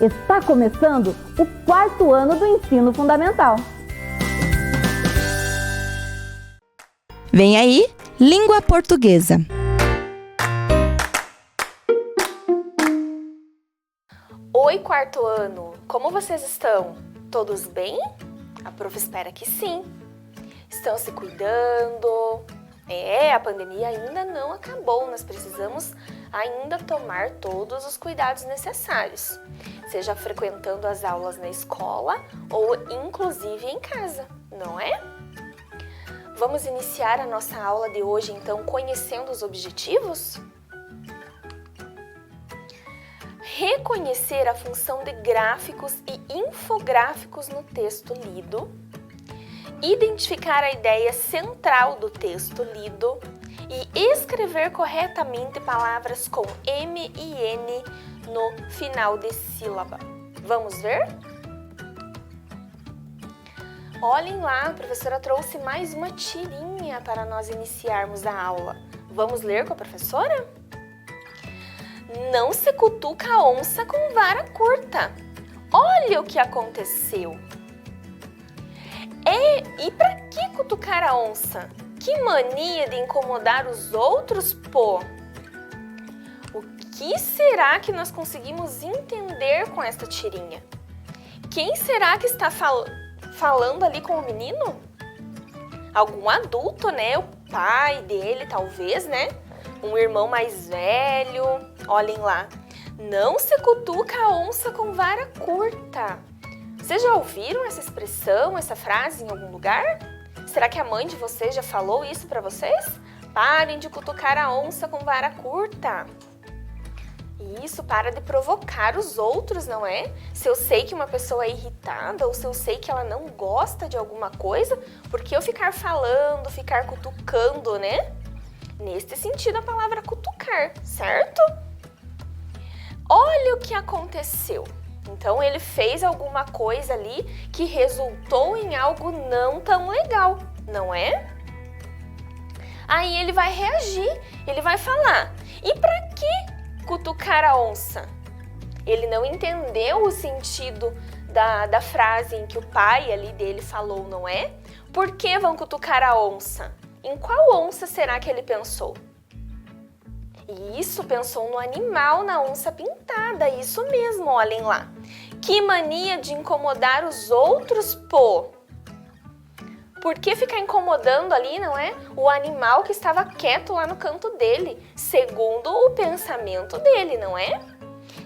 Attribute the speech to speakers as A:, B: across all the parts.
A: Está começando o 4º ano do ensino fundamental.
B: Vem aí, língua portuguesa.
C: Oi, 4º ano! Como vocês estão? Todos bem? A prof espera que sim. Estão se cuidando? A pandemia ainda não acabou, nós precisamos ainda tomar todos os cuidados necessários, seja frequentando as aulas na escola ou inclusive em casa, não é? Vamos iniciar a nossa aula de hoje, então, conhecendo os objetivos? Reconhecer a função de gráficos e infográficos no texto lido, identificar a ideia central do texto lido e escrever corretamente palavras com M e N no final de sílaba. Vamos ver? Olhem lá, a professora trouxe mais uma tirinha para nós iniciarmos a aula. Vamos ler com a professora? Não se cutuca a onça com vara curta. Olha o que aconteceu. E para que cutucar a onça? Que mania de incomodar os outros, pô! O que será que nós conseguimos entender com esta tirinha? Quem será que está falando ali com o menino? Algum adulto, né? O pai dele, talvez, né? Um irmão mais velho. Olhem lá. Não se cutuca a onça com vara curta. Vocês já ouviram essa expressão, essa frase em algum lugar? Será que a mãe de vocês já falou isso para vocês? Parem de cutucar a onça com vara curta. Isso, para de provocar os outros, não é? Se eu sei que uma pessoa é irritada ou se eu sei que ela não gosta de alguma coisa, por que eu ficar falando, ficar cutucando, né? Neste sentido, a palavra cutucar, certo? Olha o que aconteceu. Então, ele fez alguma coisa ali que resultou em algo não tão legal, não é? Aí ele vai reagir, ele vai falar. E para que cutucar a onça? Ele não entendeu o sentido da frase em que o pai ali dele falou, não é? Por que vão cutucar a onça? Em qual onça será que ele pensou? Isso, pensou no animal, na onça pintada, isso mesmo, olhem lá. Que mania de incomodar os outros, pô! Por que ficar incomodando ali, não é? O animal que estava quieto lá no canto dele, segundo o pensamento dele, não é?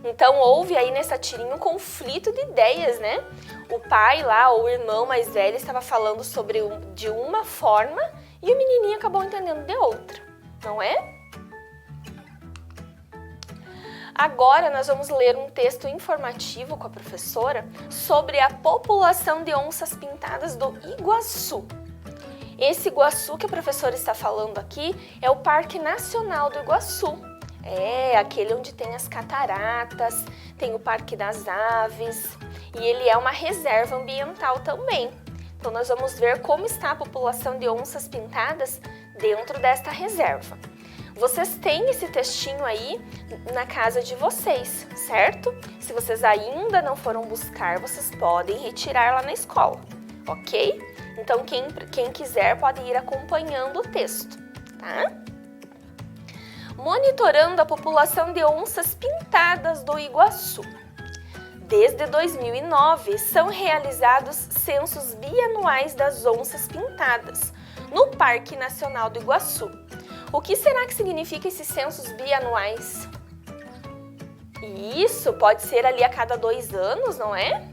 C: Então houve aí nessa tirinha um conflito de ideias, né? O pai lá, ou o irmão mais velho, estava falando de uma forma e o menininho acabou entendendo de outra, não é? Agora nós vamos ler um texto informativo com a professora sobre a população de onças pintadas do Iguaçu. Esse Iguaçu que a professora está falando aqui é o Parque Nacional do Iguaçu. É aquele onde tem as cataratas, tem o Parque das Aves e ele é uma reserva ambiental também. Então nós vamos ver como está a população de onças pintadas dentro desta reserva. Vocês têm esse textinho aí na casa de vocês, certo? Se vocês ainda não foram buscar, vocês podem retirar lá na escola, ok? Então, quem quiser pode ir acompanhando o texto, tá? Monitorando a população de onças pintadas do Iguaçu. Desde 2009, são realizados censos bianuais das onças pintadas no Parque Nacional do Iguaçu. O que será que significa esses censos bianuais? Isso pode ser ali a cada 2 anos, não é?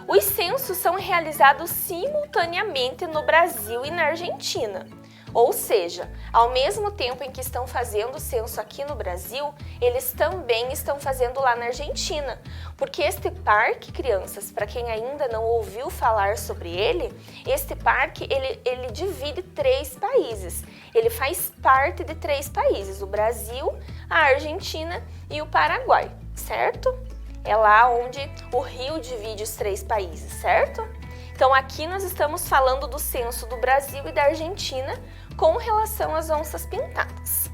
C: Os censos são realizados simultaneamente no Brasil e na Argentina. Ou seja, ao mesmo tempo em que estão fazendo o censo aqui no Brasil, eles também estão fazendo lá na Argentina. Porque este parque, crianças, para quem ainda não ouviu falar sobre ele, este parque ele divide 3 países. Ele faz parte de 3 países, o Brasil, a Argentina e o Paraguai, certo? É lá onde o rio divide os 3 países, certo? Então aqui nós estamos falando do censo do Brasil e da Argentina com relação às onças pintadas.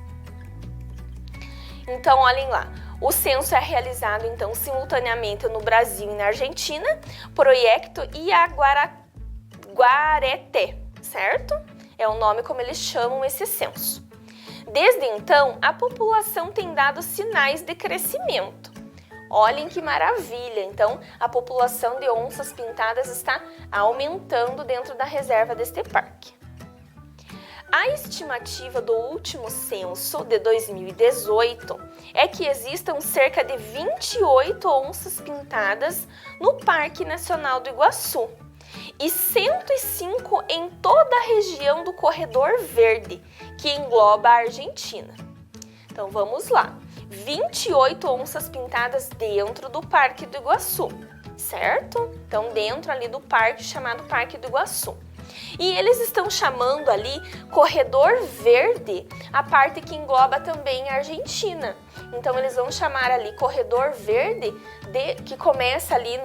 C: Então olhem lá, o censo é realizado então simultaneamente no Brasil e na Argentina, Proyecto Iyaguareté, certo? É o nome como eles chamam esse censo. Desde então, a população tem dado sinais de crescimento. Olhem que maravilha! Então, a população de onças pintadas está aumentando dentro da reserva deste parque. A estimativa do último censo, de 2018, é que existam cerca de 28 onças pintadas no Parque Nacional do Iguaçu e 105 em toda a região do Corredor Verde, que engloba a Argentina. Então vamos lá, 28 onças pintadas dentro do Parque do Iguaçu, certo? Então dentro ali do parque chamado Parque do Iguaçu. E eles estão chamando ali Corredor Verde a parte que engloba também a Argentina. Então eles vão chamar ali Corredor Verde, que começa ali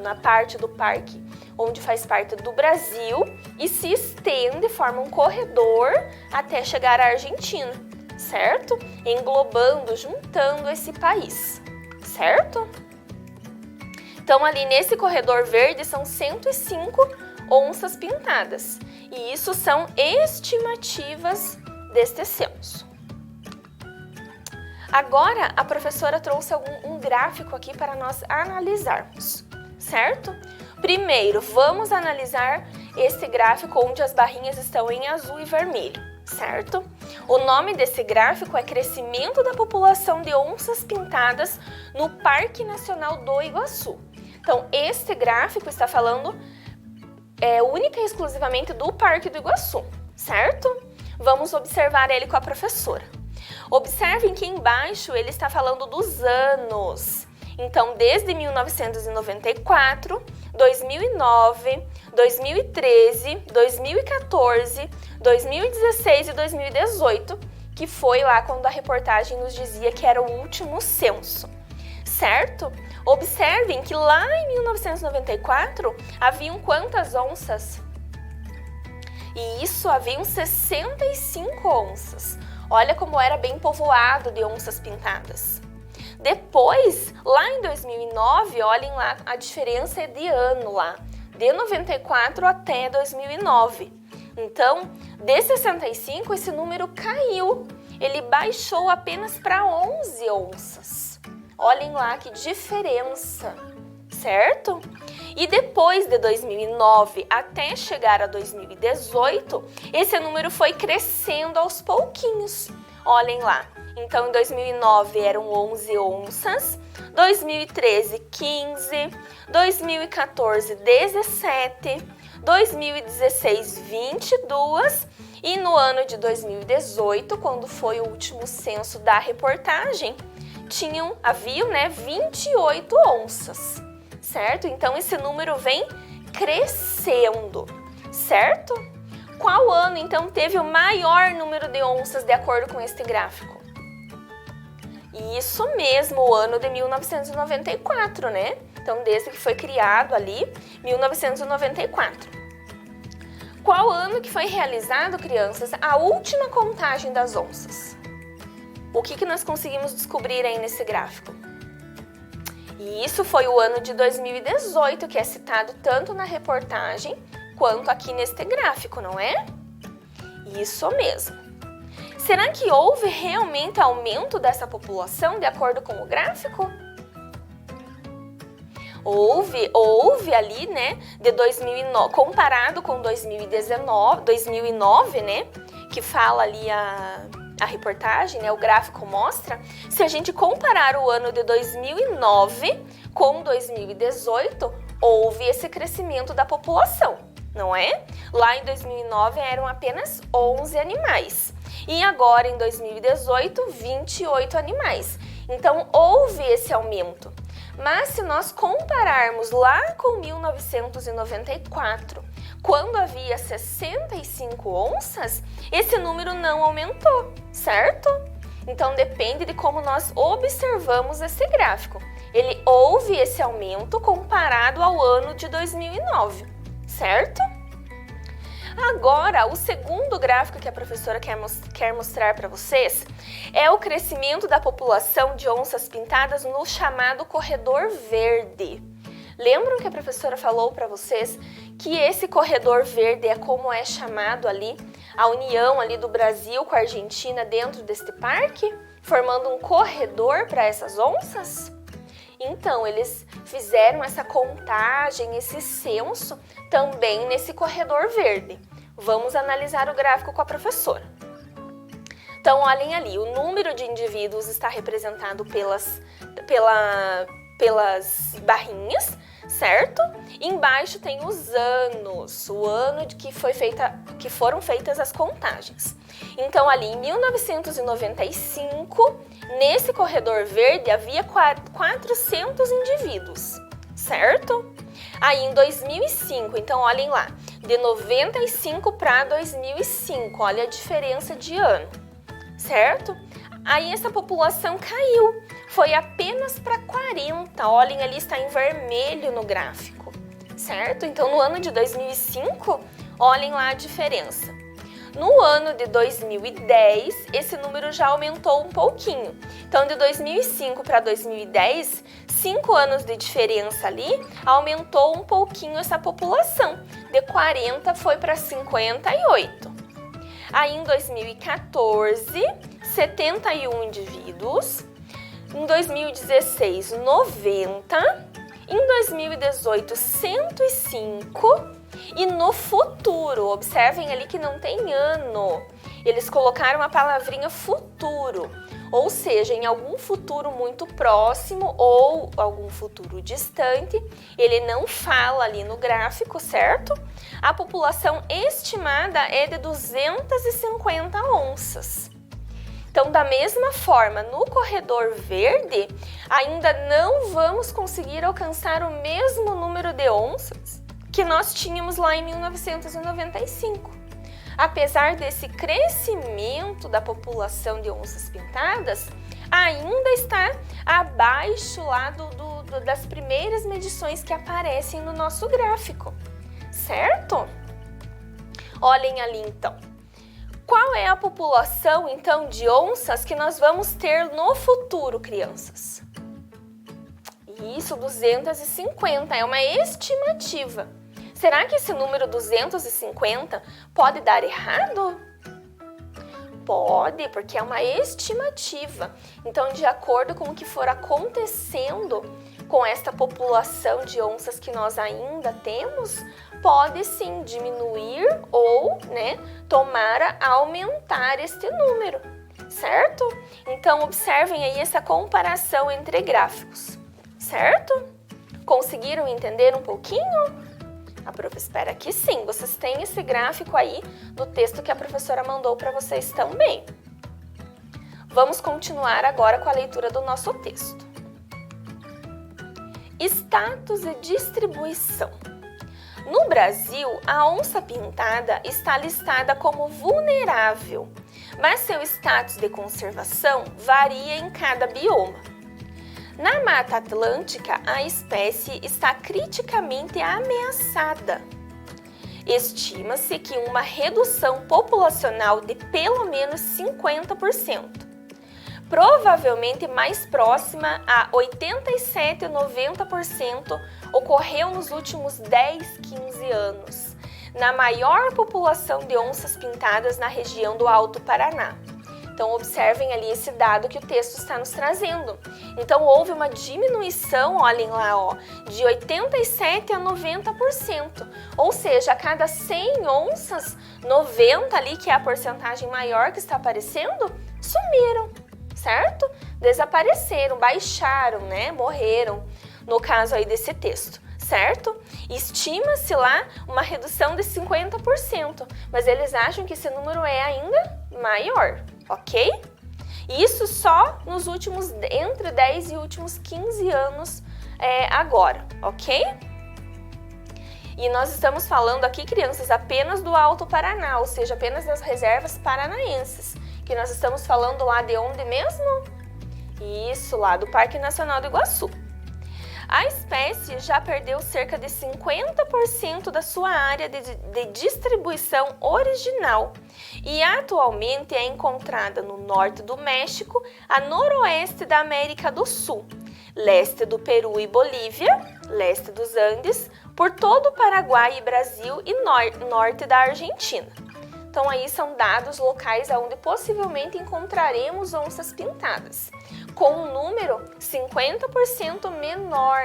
C: na parte do parque onde faz parte do Brasil e se estende, forma um corredor até chegar à Argentina, certo? Englobando, juntando esse país, certo? Então ali nesse Corredor Verde são 105 onças pintadas. E isso são estimativas deste censo. Agora, a professora trouxe um gráfico aqui para nós analisarmos, certo? Primeiro, vamos analisar esse gráfico onde as barrinhas estão em azul e vermelho, certo? O nome desse gráfico é Crescimento da População de Onças Pintadas no Parque Nacional do Iguaçu. Então, este gráfico está falando única e exclusivamente do Parque do Iguaçu, certo? Vamos observar ele com a professora. Observem que embaixo ele está falando dos anos. Então, desde 1994, 2009, 2013, 2014, 2016 e 2018, que foi lá quando a reportagem nos dizia que era o último censo, certo? Observem que lá em 1994 haviam quantas onças? E isso, haviam 65 onças. Olha como era bem povoado de onças pintadas. Depois, lá em 2009, olhem lá a diferença de ano lá, de 94 até 2009. Então, de 65, esse número caiu. Ele baixou apenas para 11 onças. Olhem lá que diferença, certo? E depois de 2009 até chegar a 2018, esse número foi crescendo aos pouquinhos. Olhem lá. Então, em 2009 eram 11 onças, 2013, 15, 2014, 17, 2016, 22 e no ano de 2018, quando foi o último censo da reportagem, haviam 28 onças, certo? Então, esse número vem crescendo, certo? Qual ano, então, teve o maior número de onças de acordo com este gráfico? Isso mesmo, o ano de 1994, né? Então, desde que foi criado ali, 1994. Qual ano que foi realizado, crianças, a última contagem das onças? O que nós conseguimos descobrir aí nesse gráfico? E isso foi o ano de 2018, que é citado tanto na reportagem quanto aqui neste gráfico, não é? Isso mesmo. Será que houve realmente aumento dessa população de acordo com o gráfico? Houve ali, né, de 2009, comparado com 2009, né, que fala ali a reportagem, né, o gráfico mostra, se a gente comparar o ano de 2009 com 2018, houve esse crescimento da população, não é? Lá em 2009 eram apenas 11 animais e agora em 2018, 28 animais. Então, houve esse aumento. Mas se nós compararmos lá com 1994, quando havia 65 onças, esse número não aumentou, certo? Então depende de como nós observamos esse gráfico. Houve esse aumento comparado ao ano de 2009, certo? Agora, o segundo gráfico que a professora quer mostrar para vocês é o crescimento da população de onças pintadas no chamado corredor verde. Lembram que a professora falou para vocês que esse corredor verde é como é chamado ali a união ali do Brasil com a Argentina dentro deste parque, formando um corredor para essas onças? Então, eles fizeram essa contagem, esse censo, também nesse corredor verde. Vamos analisar o gráfico com a professora. Então, olhem ali, o número de indivíduos está representado pelas barrinhas, certo? Embaixo tem os anos, o ano de que foram feitas as contagens. Então, ali em 1995, nesse corredor verde havia 400 indivíduos, certo? Aí em 2005, então olhem lá, de 95 para 2005, olha a diferença de ano, certo? Aí essa população caiu, foi apenas para 40, olhem ali, está em vermelho no gráfico, certo? Então no ano de 2005, olhem lá a diferença. No ano de 2010, esse número já aumentou um pouquinho. Então, de 2005 para 2010, 5 anos de diferença ali, aumentou um pouquinho essa população. De 40 foi para 58. Aí, em 2014, 71 indivíduos. Em 2016, 90. Em 2018, 105. E no futuro, observem ali que não tem ano, eles colocaram a palavrinha futuro, ou seja, em algum futuro muito próximo ou algum futuro distante, ele não fala ali no gráfico, certo? A população estimada é de 250 onças. Então, da mesma forma, no corredor verde, ainda não vamos conseguir alcançar o mesmo número de onças que nós tínhamos lá em 1995. Apesar desse crescimento da população de onças pintadas, ainda está abaixo lá das primeiras medições que aparecem no nosso gráfico, certo? Olhem ali então. Qual é a população então de onças que nós vamos ter no futuro, crianças? Isso, 250, é uma estimativa. Será que esse número 250 pode dar errado? Pode, porque é uma estimativa. Então, de acordo com o que for acontecendo com esta população de onças que nós ainda temos, pode sim diminuir ou, tomar a aumentar este número, certo? Então, observem aí essa comparação entre gráficos, certo? Conseguiram entender um pouquinho? A prof espera que sim, vocês têm esse gráfico aí no texto que a professora mandou para vocês também. Vamos continuar agora com a leitura do nosso texto. Status e distribuição. No Brasil, a onça pintada está listada como vulnerável, mas seu status de conservação varia em cada bioma. Na Mata Atlântica, a espécie está criticamente ameaçada. Estima-se que uma redução populacional de pelo menos 50%, provavelmente mais próxima a 87 ou 90%, ocorreu nos últimos 10, 15 anos, na maior população de onças pintadas na região do Alto Paraná. Então, observem ali esse dado que o texto está nos trazendo. Então, houve uma diminuição, olhem lá, de 87% a 90%. Ou seja, a cada 100 onças, 90 ali, que é a porcentagem maior que está aparecendo, sumiram, certo? Desapareceram, baixaram, morreram, no caso aí desse texto, certo? Estima-se lá uma redução de 50%, mas eles acham que esse número é ainda maior. Ok? Isso só nos últimos, entre 10 e últimos 15 anos agora, ok? E nós estamos falando aqui, crianças, apenas do Alto Paraná, ou seja, apenas das reservas paranaenses, que nós estamos falando lá de onde mesmo? Isso, lá do Parque Nacional do Iguaçu. A espécie já perdeu cerca de 50% da sua área de distribuição original e atualmente é encontrada no norte do México, a noroeste da América do Sul, leste do Peru e Bolívia, leste dos Andes, por todo o Paraguai e Brasil e norte da Argentina. Então aí são dados locais onde possivelmente encontraremos onças pintadas, com um número 50% menor.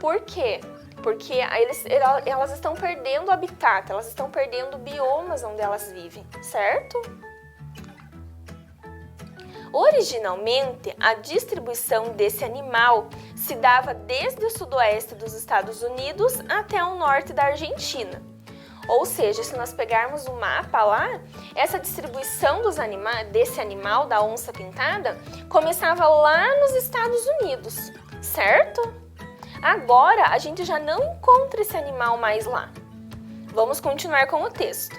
C: Por quê? Porque elas estão perdendo habitat, elas estão perdendo biomas onde elas vivem, certo? Originalmente, a distribuição desse animal se dava desde o sudoeste dos Estados Unidos até o norte da Argentina. Ou seja, se nós pegarmos o mapa lá, essa distribuição desse animal, da onça pintada, começava lá nos Estados Unidos, certo? Agora, a gente já não encontra esse animal mais lá. Vamos continuar com o texto.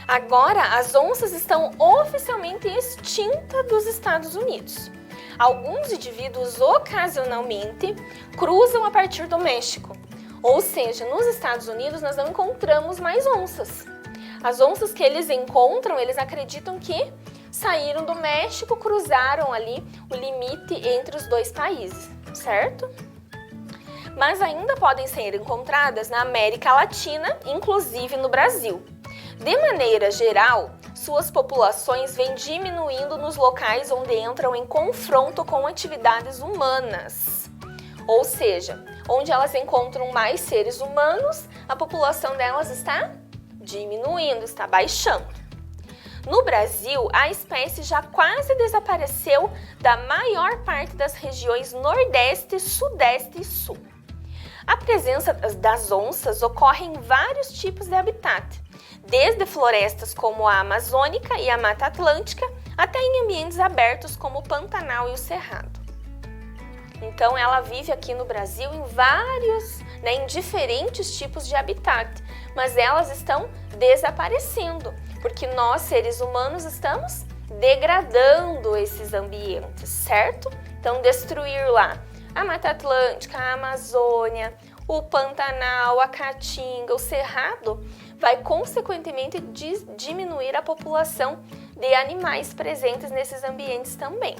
C: Agora, as onças estão oficialmente extintas dos Estados Unidos. Alguns indivíduos ocasionalmente cruzam a partir do México. Ou seja, nos Estados Unidos nós não encontramos mais onças. As onças que eles encontram, eles acreditam que saíram do México, cruzaram ali o limite entre os dois países, certo? Mas ainda podem ser encontradas na América Latina, inclusive no Brasil. De maneira geral, suas populações vêm diminuindo nos locais onde entram em confronto com atividades humanas. Ou seja, onde elas encontram mais seres humanos, a população delas está diminuindo, está baixando. No Brasil, a espécie já quase desapareceu da maior parte das regiões Nordeste, Sudeste e Sul. A presença das onças ocorre em vários tipos de habitat, desde florestas como a Amazônica e a Mata Atlântica, até em ambientes abertos como o Pantanal e o Cerrado. Então, ela vive aqui no Brasil em diferentes tipos de habitat, mas elas estão desaparecendo, porque nós, seres humanos, estamos degradando esses ambientes, certo? Então, destruir lá a Mata Atlântica, a Amazônia, o Pantanal, a Caatinga, o Cerrado, vai consequentemente diminuir a população de animais presentes nesses ambientes também.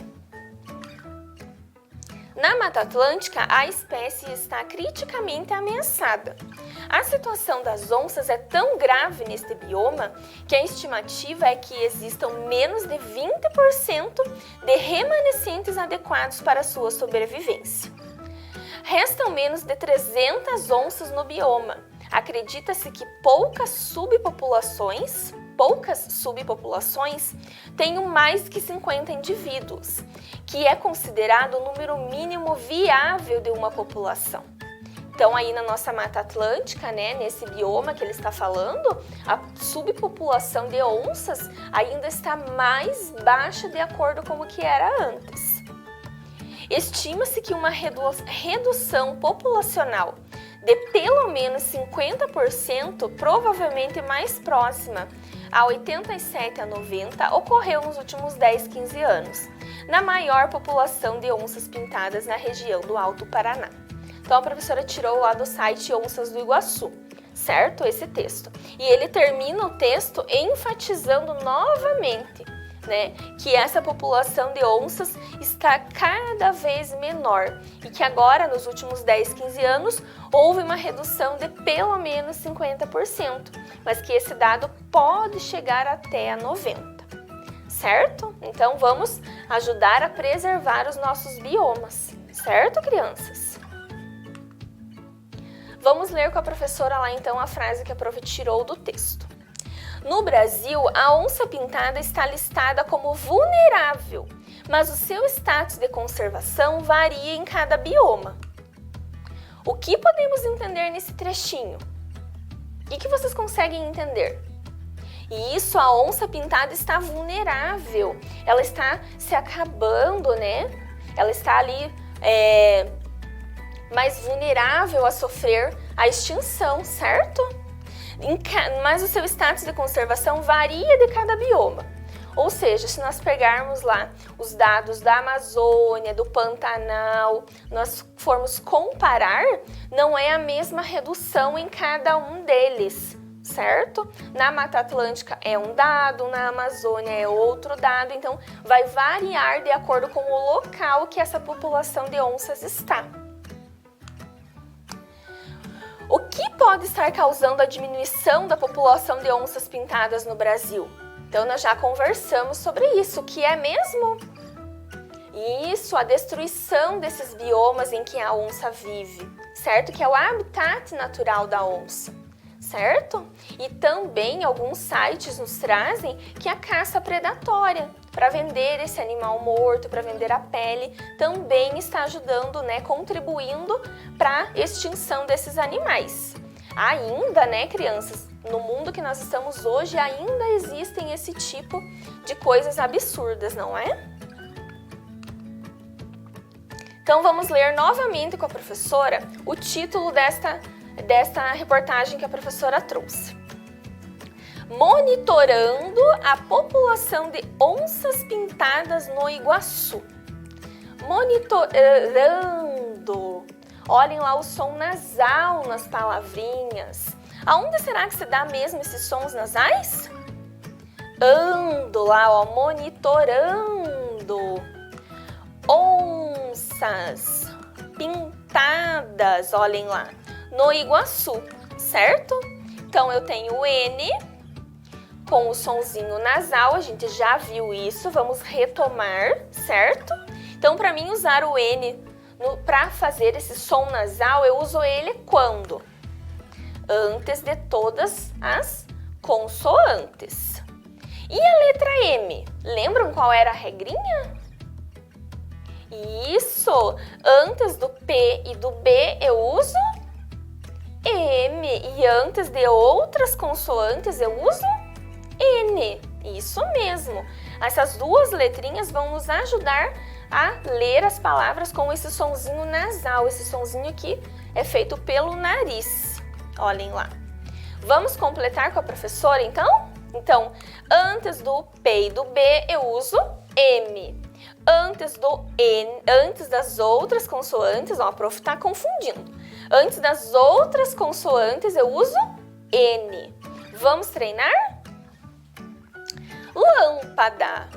C: Na Mata Atlântica, a espécie está criticamente ameaçada. A situação das onças é tão grave neste bioma que a estimativa é que existam menos de 20% de remanescentes adequados para sua sobrevivência. Restam menos de 300 onças no bioma. Acredita-se que poucas subpopulações tenham mais que 50 indivíduos, que é considerado o número mínimo viável de uma população. Então, aí na nossa Mata Atlântica, né, nesse bioma que ele está falando, a subpopulação de onças ainda está mais baixa de acordo com o que era antes. Estima-se que uma redução populacional de pelo menos 50%, provavelmente mais próxima a 87 a 90, ocorreu nos últimos 10, 15 anos, na maior população de onças pintadas na região do Alto Paraná. Então a professora tirou lá do site Onças do Iguaçu, certo? Esse texto. E ele termina o texto enfatizando novamente, né, que essa população de onças está cada vez menor e que agora, nos últimos 10, 15 anos, houve uma redução de pelo menos 50%, mas que esse dado pode chegar até a 90%, certo? Então, vamos ajudar a preservar os nossos biomas, certo, crianças? Vamos ler com a professora lá, então, a frase que a prof tirou do texto. No Brasil, a onça pintada está listada como vulnerável, mas o seu status de conservação varia em cada bioma. O que podemos entender nesse trechinho? O que vocês conseguem entender? E isso, a onça pintada está vulnerável, ela está se acabando, né? Ela está ali mais vulnerável a sofrer a extinção, certo? Mas o seu status de conservação varia de cada bioma. Ou seja, se nós pegarmos lá os dados da Amazônia, do Pantanal, nós formos comparar, não é a mesma redução em cada um deles, certo? Na Mata Atlântica é um dado, na Amazônia é outro dado, então vai variar de acordo com o local que essa população de onças está. O que pode estar causando a diminuição da população de onças pintadas no Brasil? Então, nós já conversamos sobre isso, que é mesmo isso, a destruição desses biomas em que a onça vive, certo? Que é o habitat natural da onça, certo? E também alguns sites nos trazem que a caça predatória, para vender esse animal morto, para vender a pele, também está ajudando, né, contribuindo para a extinção desses animais. Ainda, né, crianças, no mundo que nós estamos hoje, ainda existem esse tipo de coisas absurdas, não é? Então, vamos ler novamente com a professora o título desta reportagem que a professora trouxe. Monitorando a população de onças pintadas no Iguaçu. Monitorando. Olhem lá o som nasal nas palavrinhas. Aonde será que se dá mesmo esses sons nasais? Ando lá, ó, monitorando. Onças pintadas, olhem lá, no Iguaçu, certo? Então, eu tenho o N com o sonzinho nasal, a gente já viu isso, vamos retomar, certo? Então, para mim, usar o N para fazer esse som nasal, eu uso ele quando? Antes de todas as consoantes. E a letra M? Lembram qual era a regrinha? Isso! Antes do P e do B eu uso M. E antes de outras consoantes eu uso N. Isso mesmo! Essas duas letrinhas vão nos ajudar a ler as palavras com esse sonzinho nasal. Esse sonzinho aqui é feito pelo nariz. Olhem lá. Vamos completar com a professora, então? Então, antes do P e do B, eu uso M. Antes do N, antes das outras consoantes, ó, a prof tá confundindo. Antes das outras consoantes, eu uso N. Vamos treinar? Lâmpada.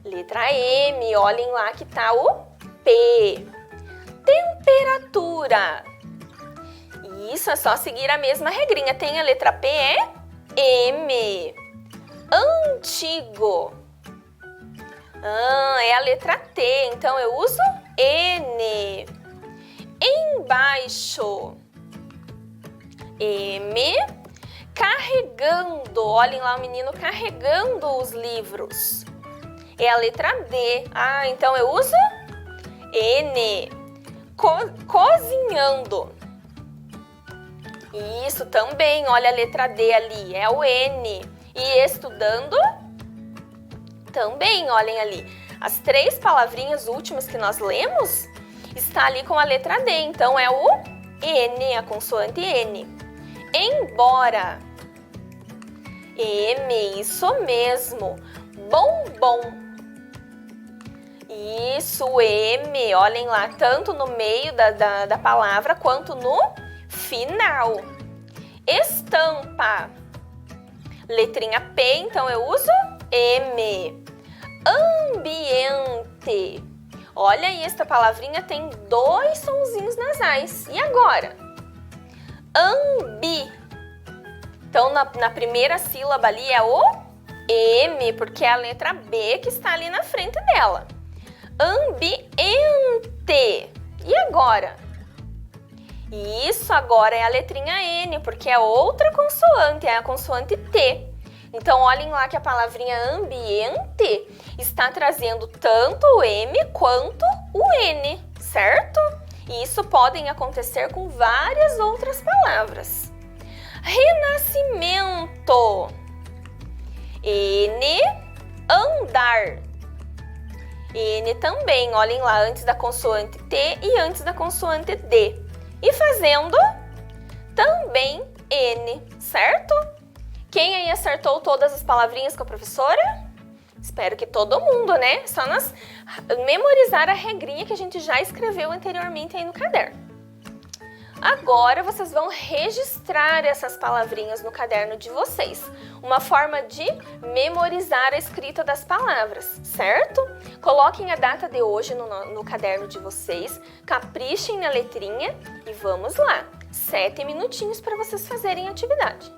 C: Letra M, olhem lá que tá o P. Temperatura. Isso, é só seguir a mesma regrinha. Tem a letra P, é M. Antigo. É a letra T, então eu uso N. Embaixo. M. Carregando. Olhem lá o menino carregando os livros. É a letra D. Então eu uso N. Cozinhando. Isso também, olha a letra D ali, é o N. E estudando, também, olhem ali. As três palavrinhas últimas que nós lemos, está ali com a letra D, então é o N, a consoante N. Embora. M, isso mesmo. Bombom. Isso, M, olhem lá, tanto no meio da palavra quanto no final. Estampa. Letrinha P, então eu uso M. Ambiente. Olha aí, esta palavrinha tem dois sonzinhos nasais. E agora? Ambi. Então, na primeira sílaba ali é o M, porque é a letra B que está ali na frente dela. Ambiente. E agora? Isso, agora é a letrinha N, porque é outra consoante, é a consoante T. Então, olhem lá que a palavrinha ambiente está trazendo tanto o M quanto o N, certo? E isso podem acontecer com várias outras palavras. Renascimento. N, andar. N também, olhem lá, antes da consoante T e antes da consoante D. E fazendo também N, certo? Quem aí acertou todas as palavrinhas com a professora? Espero que todo mundo, né? Só nós memorizar a regrinha que a gente já escreveu anteriormente aí no caderno. Agora vocês vão registrar essas palavrinhas no caderno de vocês. Uma forma de memorizar a escrita das palavras, certo? Coloquem a data de hoje no caderno de vocês, caprichem na letrinha e vamos lá. 7 minutinhos para vocês fazerem a atividade.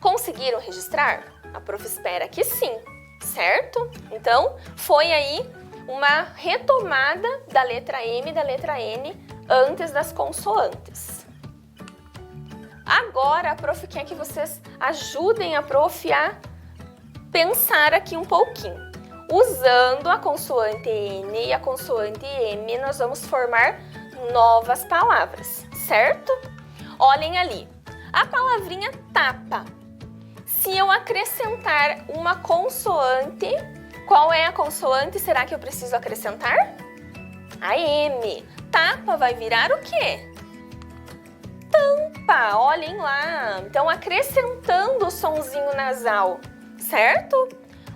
C: Conseguiram registrar? A prof espera que sim, certo? Então, foi aí uma retomada da letra M e da letra N antes das consoantes. Agora, a prof quer que vocês ajudem a prof a pensar aqui um pouquinho. Usando a consoante N e a consoante M, nós vamos formar novas palavras, certo? Olhem ali, a palavrinha tapa. Se eu acrescentar uma consoante, qual é a consoante? Será que eu preciso acrescentar? A M. Tapa vai virar o quê? Tampa, olhem lá. Então, acrescentando o sonzinho nasal, certo?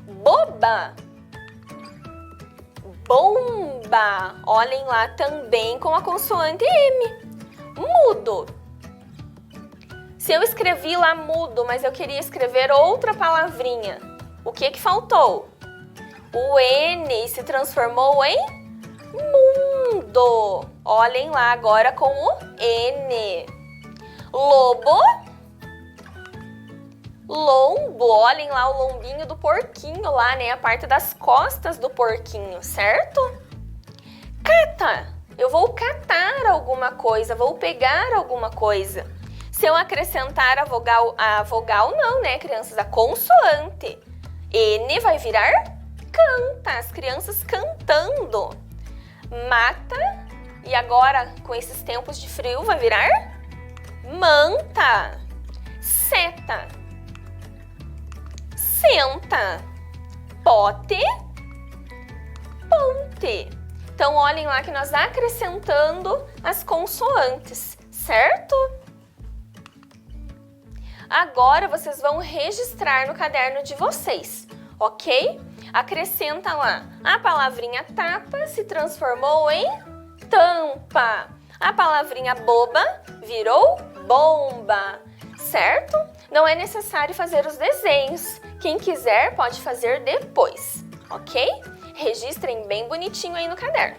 C: Boba. Bomba. Olhem lá também com a consoante M. Mudo. Se eu escrevi lá mudo, mas eu queria escrever outra palavrinha, o que que faltou? O N se transformou em mundo. Olhem lá agora com o N. Lobo. Lombo. Olhem lá o lombinho do porquinho lá, né? A parte das costas do porquinho, certo? Cata. Eu vou catar alguma coisa, vou pegar alguma coisa. Se eu acrescentar a vogal não, né, crianças? A consoante. N vai virar canta, as crianças cantando. Mata, e agora, com esses tempos de frio, vai virar manta. Seta. Senta. Pote. Ponte. Então, olhem lá que nós acrescentando as consoantes, certo? Agora, vocês vão registrar no caderno de vocês, ok? Acrescenta lá, a palavrinha tapa se transformou em tampa. A palavrinha boba virou bomba, certo? Não é necessário fazer os desenhos. Quem quiser pode fazer depois, ok? Registrem bem bonitinho aí no caderno.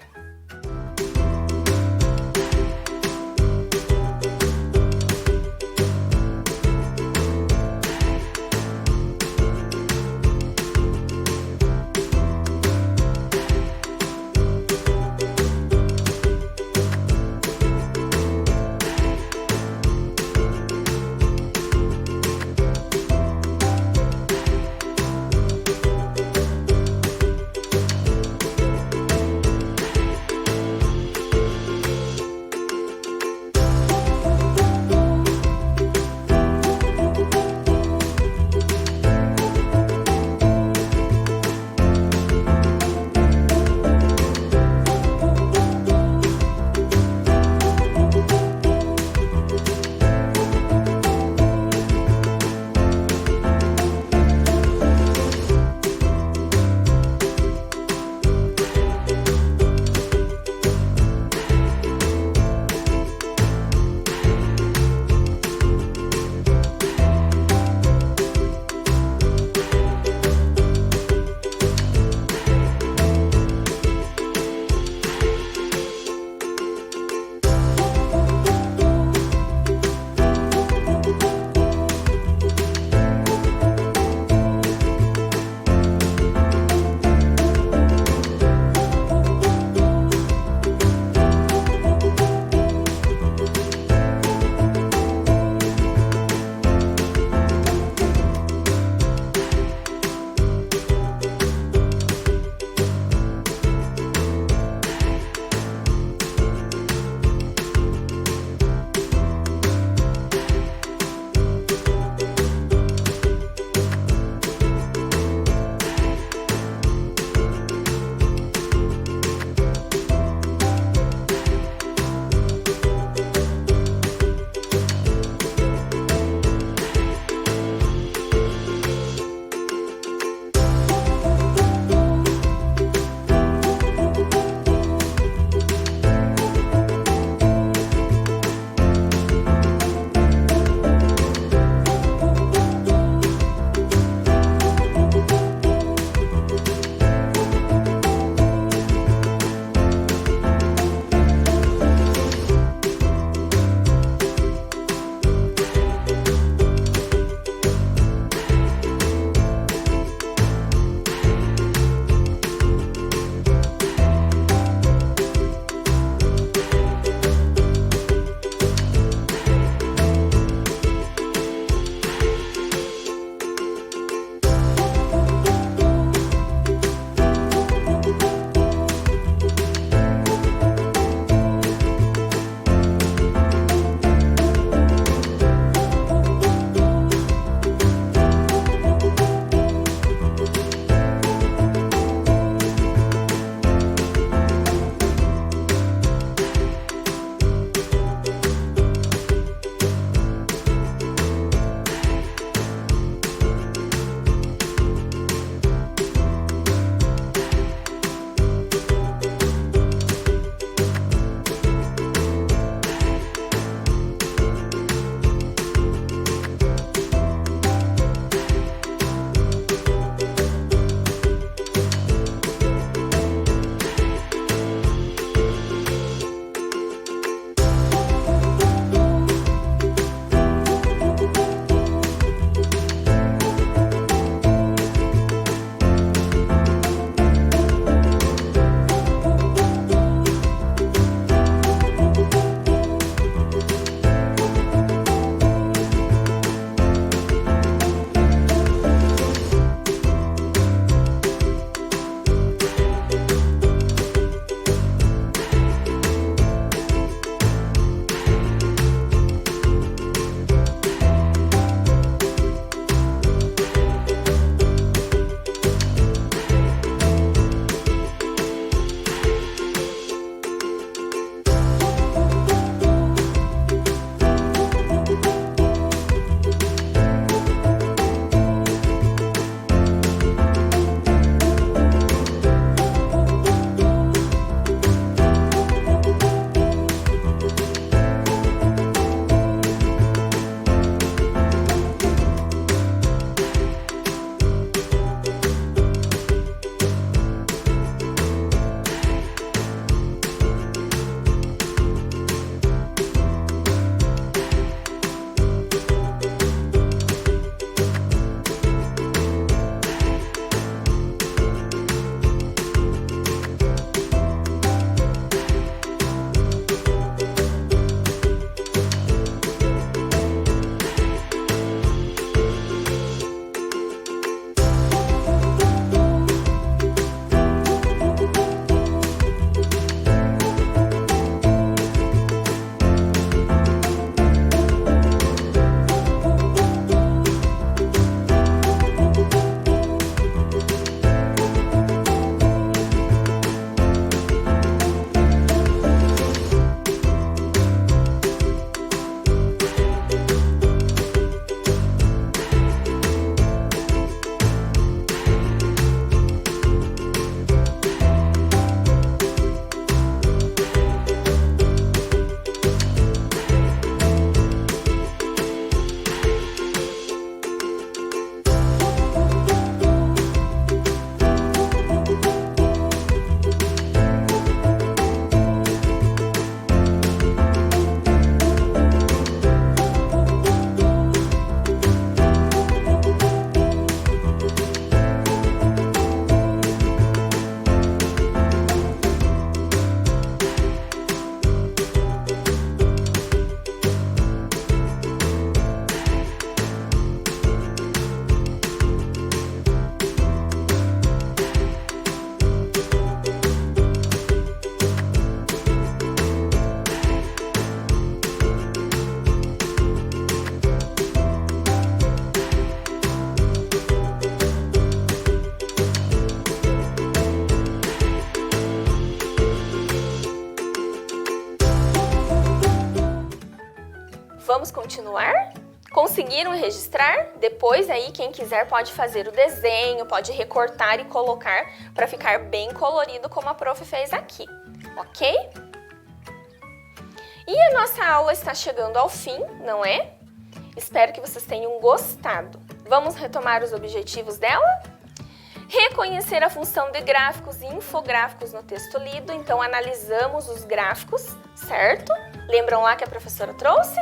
C: Conseguiram registrar? Depois aí, quem quiser pode fazer o desenho, pode recortar e colocar para ficar bem colorido como a prof fez aqui, ok? E a nossa aula está chegando ao fim, não é? Espero que vocês tenham gostado. Vamos retomar os objetivos dela? Reconhecer a função de gráficos e infográficos no texto lido, então analisamos os gráficos, certo? Lembram lá que a professora trouxe?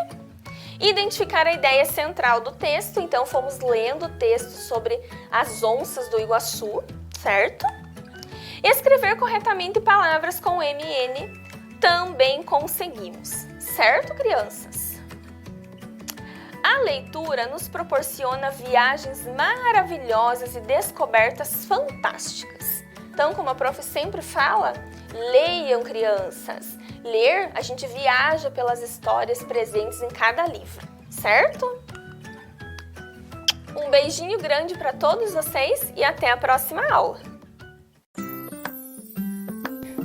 C: Identificar a ideia central do texto, então fomos lendo o texto sobre as onças do Iguaçu, certo? Escrever corretamente palavras com MN, também conseguimos, certo, crianças? A leitura nos proporciona viagens maravilhosas e descobertas fantásticas. Então, como a prof sempre fala, leiam, crianças. Ler, a gente viaja pelas histórias presentes em cada livro, certo? Um beijinho grande para todos vocês e até a próxima aula.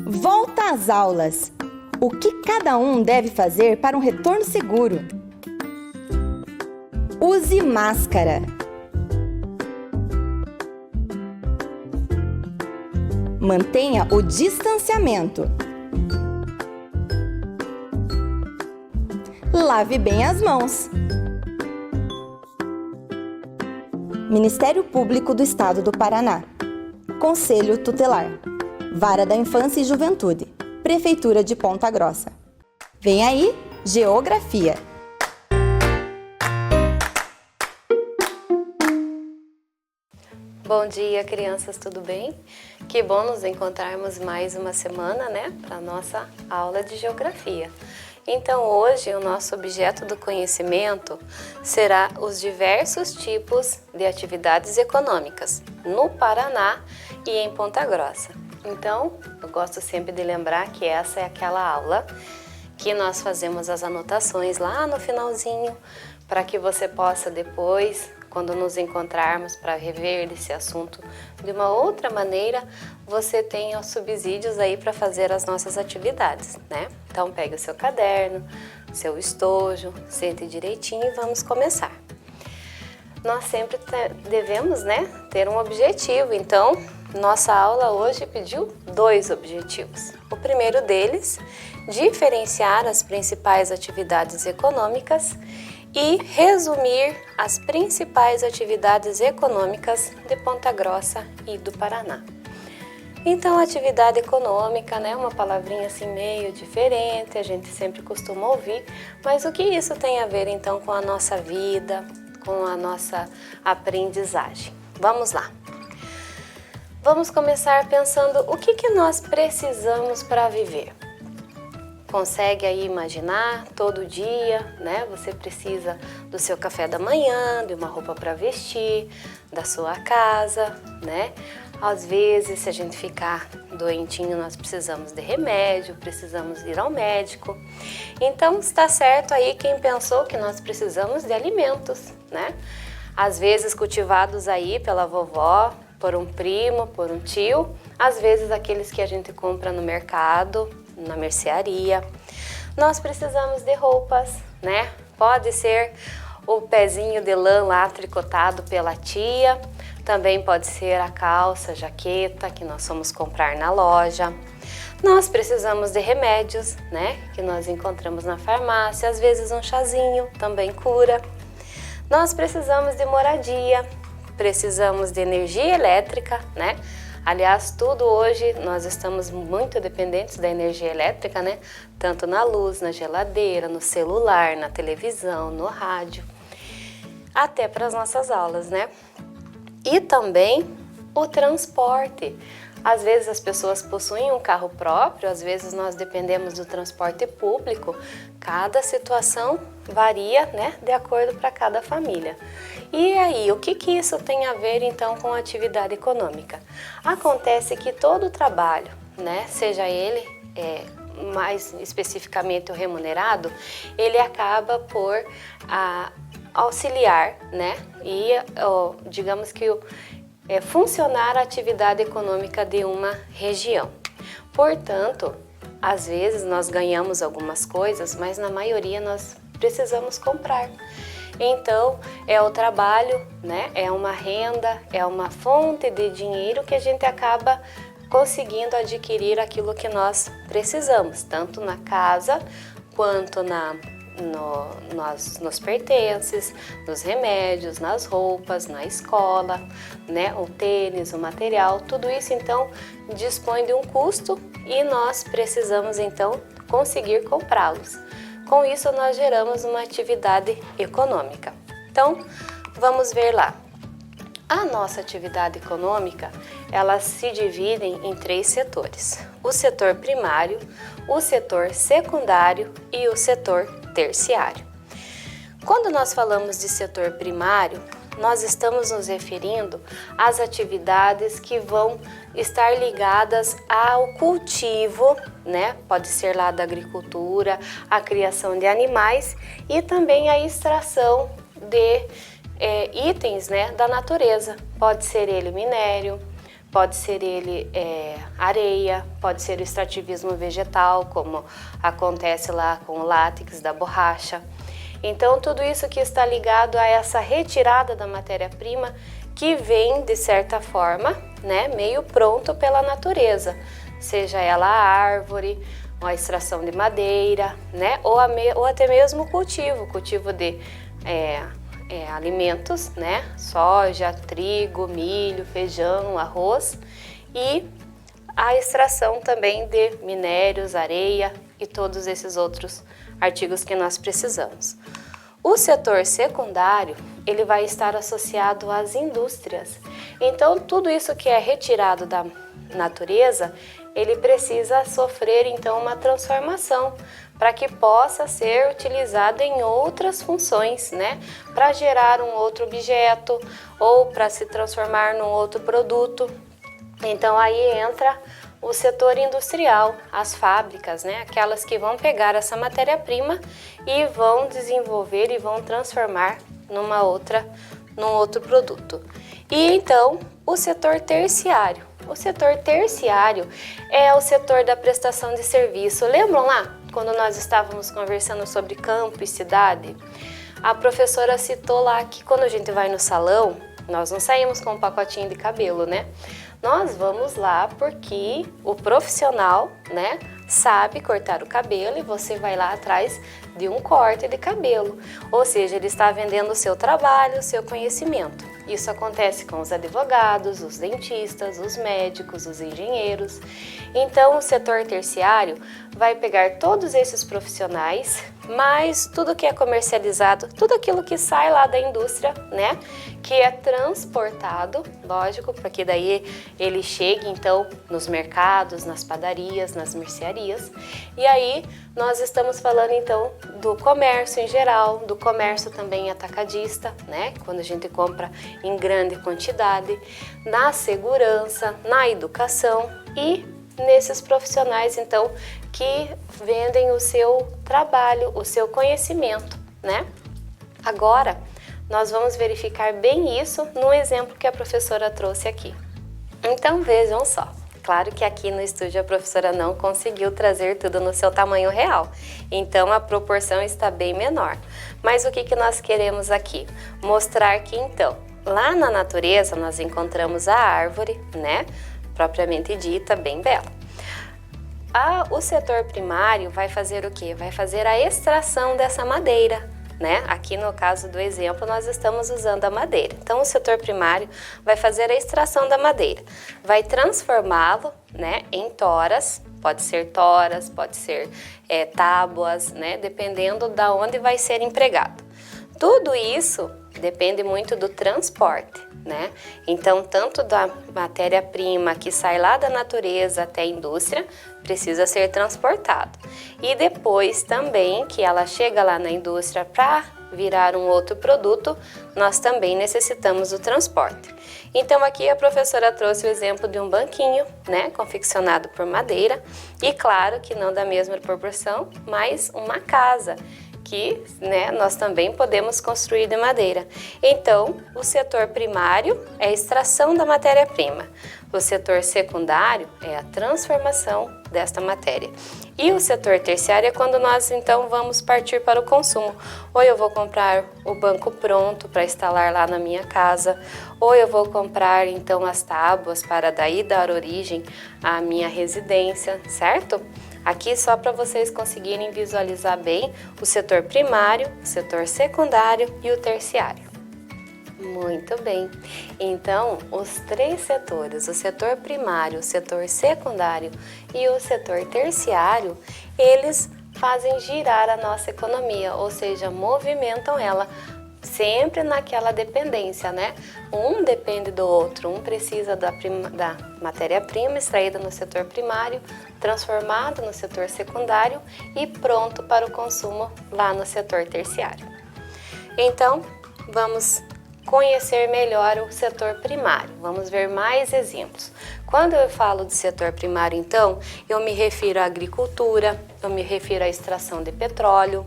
B: Volta às aulas. O que cada um deve fazer para um retorno seguro? Use máscara. Mantenha o distanciamento. Lave bem as mãos. Ministério Público do Estado do Paraná. Conselho Tutelar. Vara da Infância e Juventude. Prefeitura de Ponta Grossa. Vem aí, Geografia.
D: Bom dia, crianças, tudo bem? Que bom nos encontrarmos mais uma semana, né, para a nossa aula de Geografia. Então, hoje, o nosso objeto do conhecimento será os diversos tipos de atividades econômicas no Paraná e em Ponta Grossa. Então, eu gosto sempre de lembrar que essa é aquela aula que nós fazemos as anotações lá no finalzinho, para que você possa depois, quando nos encontrarmos para rever esse assunto de uma outra maneira, você tenha os subsídios aí para fazer as nossas atividades, né? Então, pegue o seu caderno, seu estojo, sente direitinho e vamos começar. Nós sempre devemos, né, ter um objetivo, então, nossa aula hoje pediu 2 objetivos. O primeiro deles, diferenciar as principais atividades econômicas e resumir as principais atividades econômicas de Ponta Grossa e do Paraná. Então, atividade econômica, né, uma palavrinha assim meio diferente, a gente sempre costuma ouvir, mas o que isso tem a ver então com a nossa vida, com a nossa aprendizagem? Vamos lá. Vamos começar pensando o que nós precisamos para viver. Consegue aí imaginar todo dia, né? Você precisa do seu café da manhã, de uma roupa para vestir, da sua casa, né? Às vezes, se a gente ficar doentinho, nós precisamos de remédio, precisamos ir ao médico. Então, está certo aí quem pensou que nós precisamos de alimentos, né? Às vezes cultivados aí pela vovó, por um primo, por um tio, às vezes aqueles que a gente compra no mercado, na mercearia. Nós precisamos de roupas, né? Pode ser o pezinho de lã lá tricotado pela tia, também pode ser a calça, jaqueta que nós fomos comprar na loja. Nós precisamos de remédios, né? Que nós encontramos na farmácia, às vezes um chazinho também cura. Nós precisamos de moradia, precisamos de energia elétrica, né? Aliás, tudo hoje nós estamos muito dependentes da energia elétrica, né? Tanto na luz, na geladeira, no celular, na televisão, no rádio, até para as nossas aulas, né? E também o transporte. Às vezes as pessoas possuem um carro próprio, às vezes nós dependemos do transporte público. Cada situação varia, né, de acordo para cada família. E aí, o que isso tem a ver então com a atividade econômica? Acontece que todo trabalho, né, seja ele mais especificamente o remunerado, ele acaba por auxiliar, né, e digamos que funcionar a atividade econômica de uma região. Portanto, às vezes nós ganhamos algumas coisas, mas na maioria nós precisamos comprar. Então, é o trabalho, né? É uma renda, é uma fonte de dinheiro que a gente acaba conseguindo adquirir aquilo que nós precisamos, tanto na casa quanto nos pertences, nos remédios, nas roupas, na escola, né? O tênis, o material, tudo isso então dispõe de um custo e nós precisamos então conseguir comprá-los. Com isso nós geramos uma atividade econômica. Então, vamos ver lá. A nossa atividade econômica, ela se divide em 3 setores. O setor primário, o setor secundário e o setor terciário. Quando nós falamos de setor primário, nós estamos nos referindo às atividades que vão estar ligadas ao cultivo, né? Pode ser lá da agricultura, a criação de animais e também a extração de itens, né, da natureza. Pode ser ele minério, pode ser ele areia, pode ser o extrativismo vegetal, como acontece lá com o látex da borracha. Então, tudo isso que está ligado a essa retirada da matéria-prima que vem, de certa forma, né, meio pronto pela natureza, seja ela a árvore, ou a extração de madeira, né, ou até mesmo o cultivo de alimentos, né, soja, trigo, milho, feijão, arroz e a extração também de minérios, areia e todos esses outros artigos que nós precisamos. O setor secundário, ele vai estar associado às indústrias. Então, tudo isso que é retirado da natureza, ele precisa sofrer então uma transformação para que possa ser utilizado em outras funções, né? Para gerar um outro objeto ou para se transformar num outro produto. Então, aí entra o setor industrial, as fábricas, né? Aquelas que vão pegar essa matéria-prima e vão desenvolver e vão transformar num outro produto. E então, o setor terciário. O setor terciário é o setor da prestação de serviço. Lembram lá, quando nós estávamos conversando sobre campo e cidade? A professora citou lá que quando a gente vai no salão, nós não saímos com um pacotinho de cabelo, né? Nós vamos lá porque o profissional, né, sabe cortar o cabelo e você vai lá atrás de um corte de cabelo. Ou seja, ele está vendendo o seu trabalho, o seu conhecimento. Isso acontece com os advogados, os dentistas, os médicos, os engenheiros. Então, o setor terciário vai pegar todos esses profissionais, mas tudo que é comercializado, tudo aquilo que sai lá da indústria, né, que é transportado, lógico, para que daí ele chegue então nos mercados, nas padarias, nas mercearias. E aí nós estamos falando então do comércio em geral, do comércio também atacadista, né, quando a gente compra em grande quantidade, na segurança, na educação e nesses profissionais então que vendem o seu trabalho, o seu conhecimento, né? Agora nós vamos verificar bem isso no exemplo que a professora trouxe aqui. Então vejam só, claro que aqui no estúdio a professora não conseguiu trazer tudo no seu tamanho real, então a proporção está bem menor. Mas o que nós queremos aqui? Mostrar que então, lá na natureza nós encontramos a árvore, né? Propriamente dita, bem bela. O setor primário vai fazer o quê? Vai fazer a extração dessa madeira, né? Aqui no caso do exemplo nós estamos usando a madeira. Então o setor primário vai fazer a extração da madeira, vai transformá-lo, né, em toras, pode ser tábuas, né, dependendo da onde vai ser empregado. Tudo isso depende muito do transporte, né? Então, tanto da matéria-prima que sai lá da natureza até a indústria, precisa ser transportado. E depois também que ela chega lá na indústria para virar um outro produto, nós também necessitamos do transporte. Então, aqui a professora trouxe o exemplo de um banquinho, né, confeccionado por madeira, e claro que não da mesma proporção, mas uma casa, que, né, nós também podemos construir de madeira. Então, o setor primário é a extração da matéria-prima. O setor secundário é a transformação desta matéria. E o setor terciário é quando nós então vamos partir para o consumo. Ou eu vou comprar o banco pronto para instalar lá na minha casa, ou eu vou comprar então as tábuas para daí dar origem à minha residência, certo? Aqui só para vocês conseguirem visualizar bem o setor primário, o setor secundário e o terciário. Muito bem. Então, os três setores, o setor primário, o setor secundário e o setor terciário, eles fazem girar a nossa economia, ou seja, movimentam ela sempre naquela dependência, né? Um depende do outro, um precisa da matéria-prima extraída no setor primário, transformado no setor secundário e pronto para o consumo lá no setor terciário. Então, vamos conhecer melhor o setor primário. Vamos ver mais exemplos. Quando eu falo de setor primário, então, eu me refiro à agricultura, eu me refiro à extração de petróleo,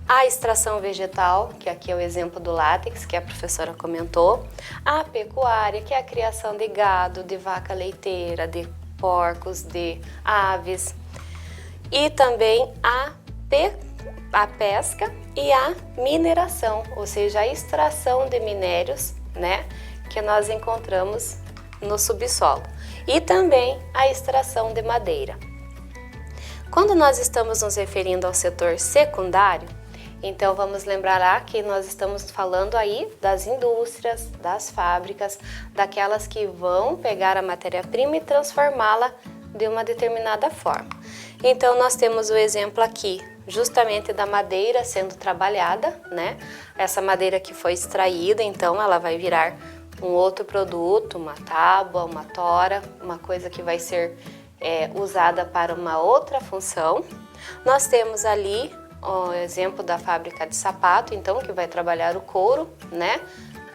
D: à extração vegetal, que aqui é o exemplo do látex, que a professora comentou, à pecuária, que é a criação de gado, de vaca leiteira, de porcos, de aves, e também a pesca e a mineração, ou seja, a extração de minérios, né, que nós encontramos no subsolo, e também a extração de madeira. Quando nós estamos nos referindo ao setor secundário, então vamos lembrar lá que nós estamos falando aí das indústrias, das fábricas, daquelas que vão pegar a matéria-prima e transformá-la de uma determinada forma. Então nós temos o exemplo aqui justamente da madeira sendo trabalhada, né? Essa madeira que foi extraída, então ela vai virar um outro produto, uma tábua, uma tora, uma coisa que vai ser usada para uma outra função. Nós temos ali o exemplo da fábrica de sapato, então, que vai trabalhar o couro, né?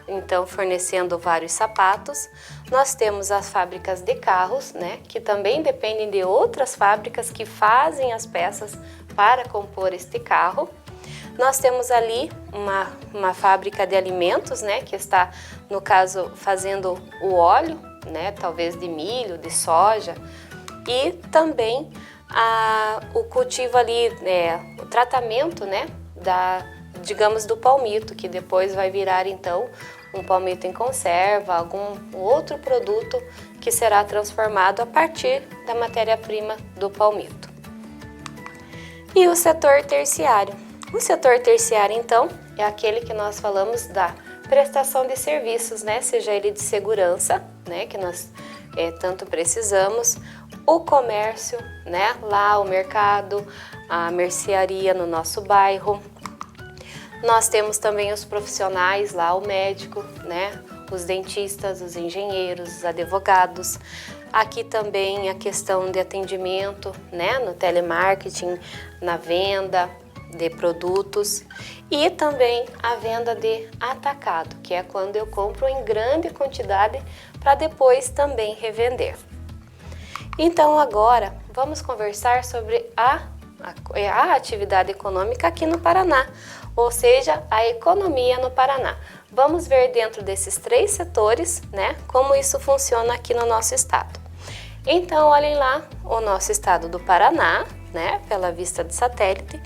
D: Então, fornecendo vários sapatos. Nós temos as fábricas de carros, né? Que também dependem de outras fábricas que fazem as peças para compor este carro. Nós temos ali uma fábrica de alimentos, né? Que está, no caso, fazendo o óleo, né? Talvez de milho, de soja. E também o cultivo ali, o tratamento, né, digamos, do palmito, que depois vai virar então um palmito em conserva, algum outro produto que será transformado a partir da matéria-prima do palmito. E o setor terciário. O setor terciário, então, é aquele que nós falamos da prestação de serviços, né, seja ele de segurança, né, que nós tanto precisamos, o comércio, né? Lá o mercado, a mercearia no nosso bairro. Nós temos também os profissionais lá, o médico, né? Os dentistas, os engenheiros, os advogados. Aqui também a questão de atendimento, né? No telemarketing, na venda de produtos e também a venda de atacado, que é quando eu compro em grande quantidade para depois também revender. Então agora vamos conversar sobre a atividade econômica aqui no Paraná, ou seja, a economia no Paraná. Vamos ver dentro desses três setores, né, como isso funciona aqui no nosso estado. Então olhem lá o nosso estado do Paraná, né, pela vista de satélite,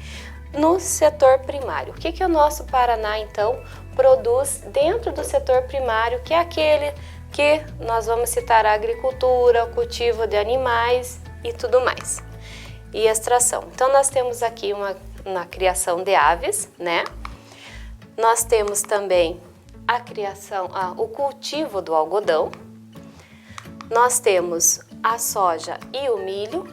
D: no setor primário. O que o nosso Paraná então produz dentro do setor primário, que é aquele que nós vamos citar a agricultura, o cultivo de animais e tudo mais, e extração. Então nós temos aqui uma criação de aves, né? Nós temos também a criação, o cultivo do algodão. Nós temos a soja e o milho.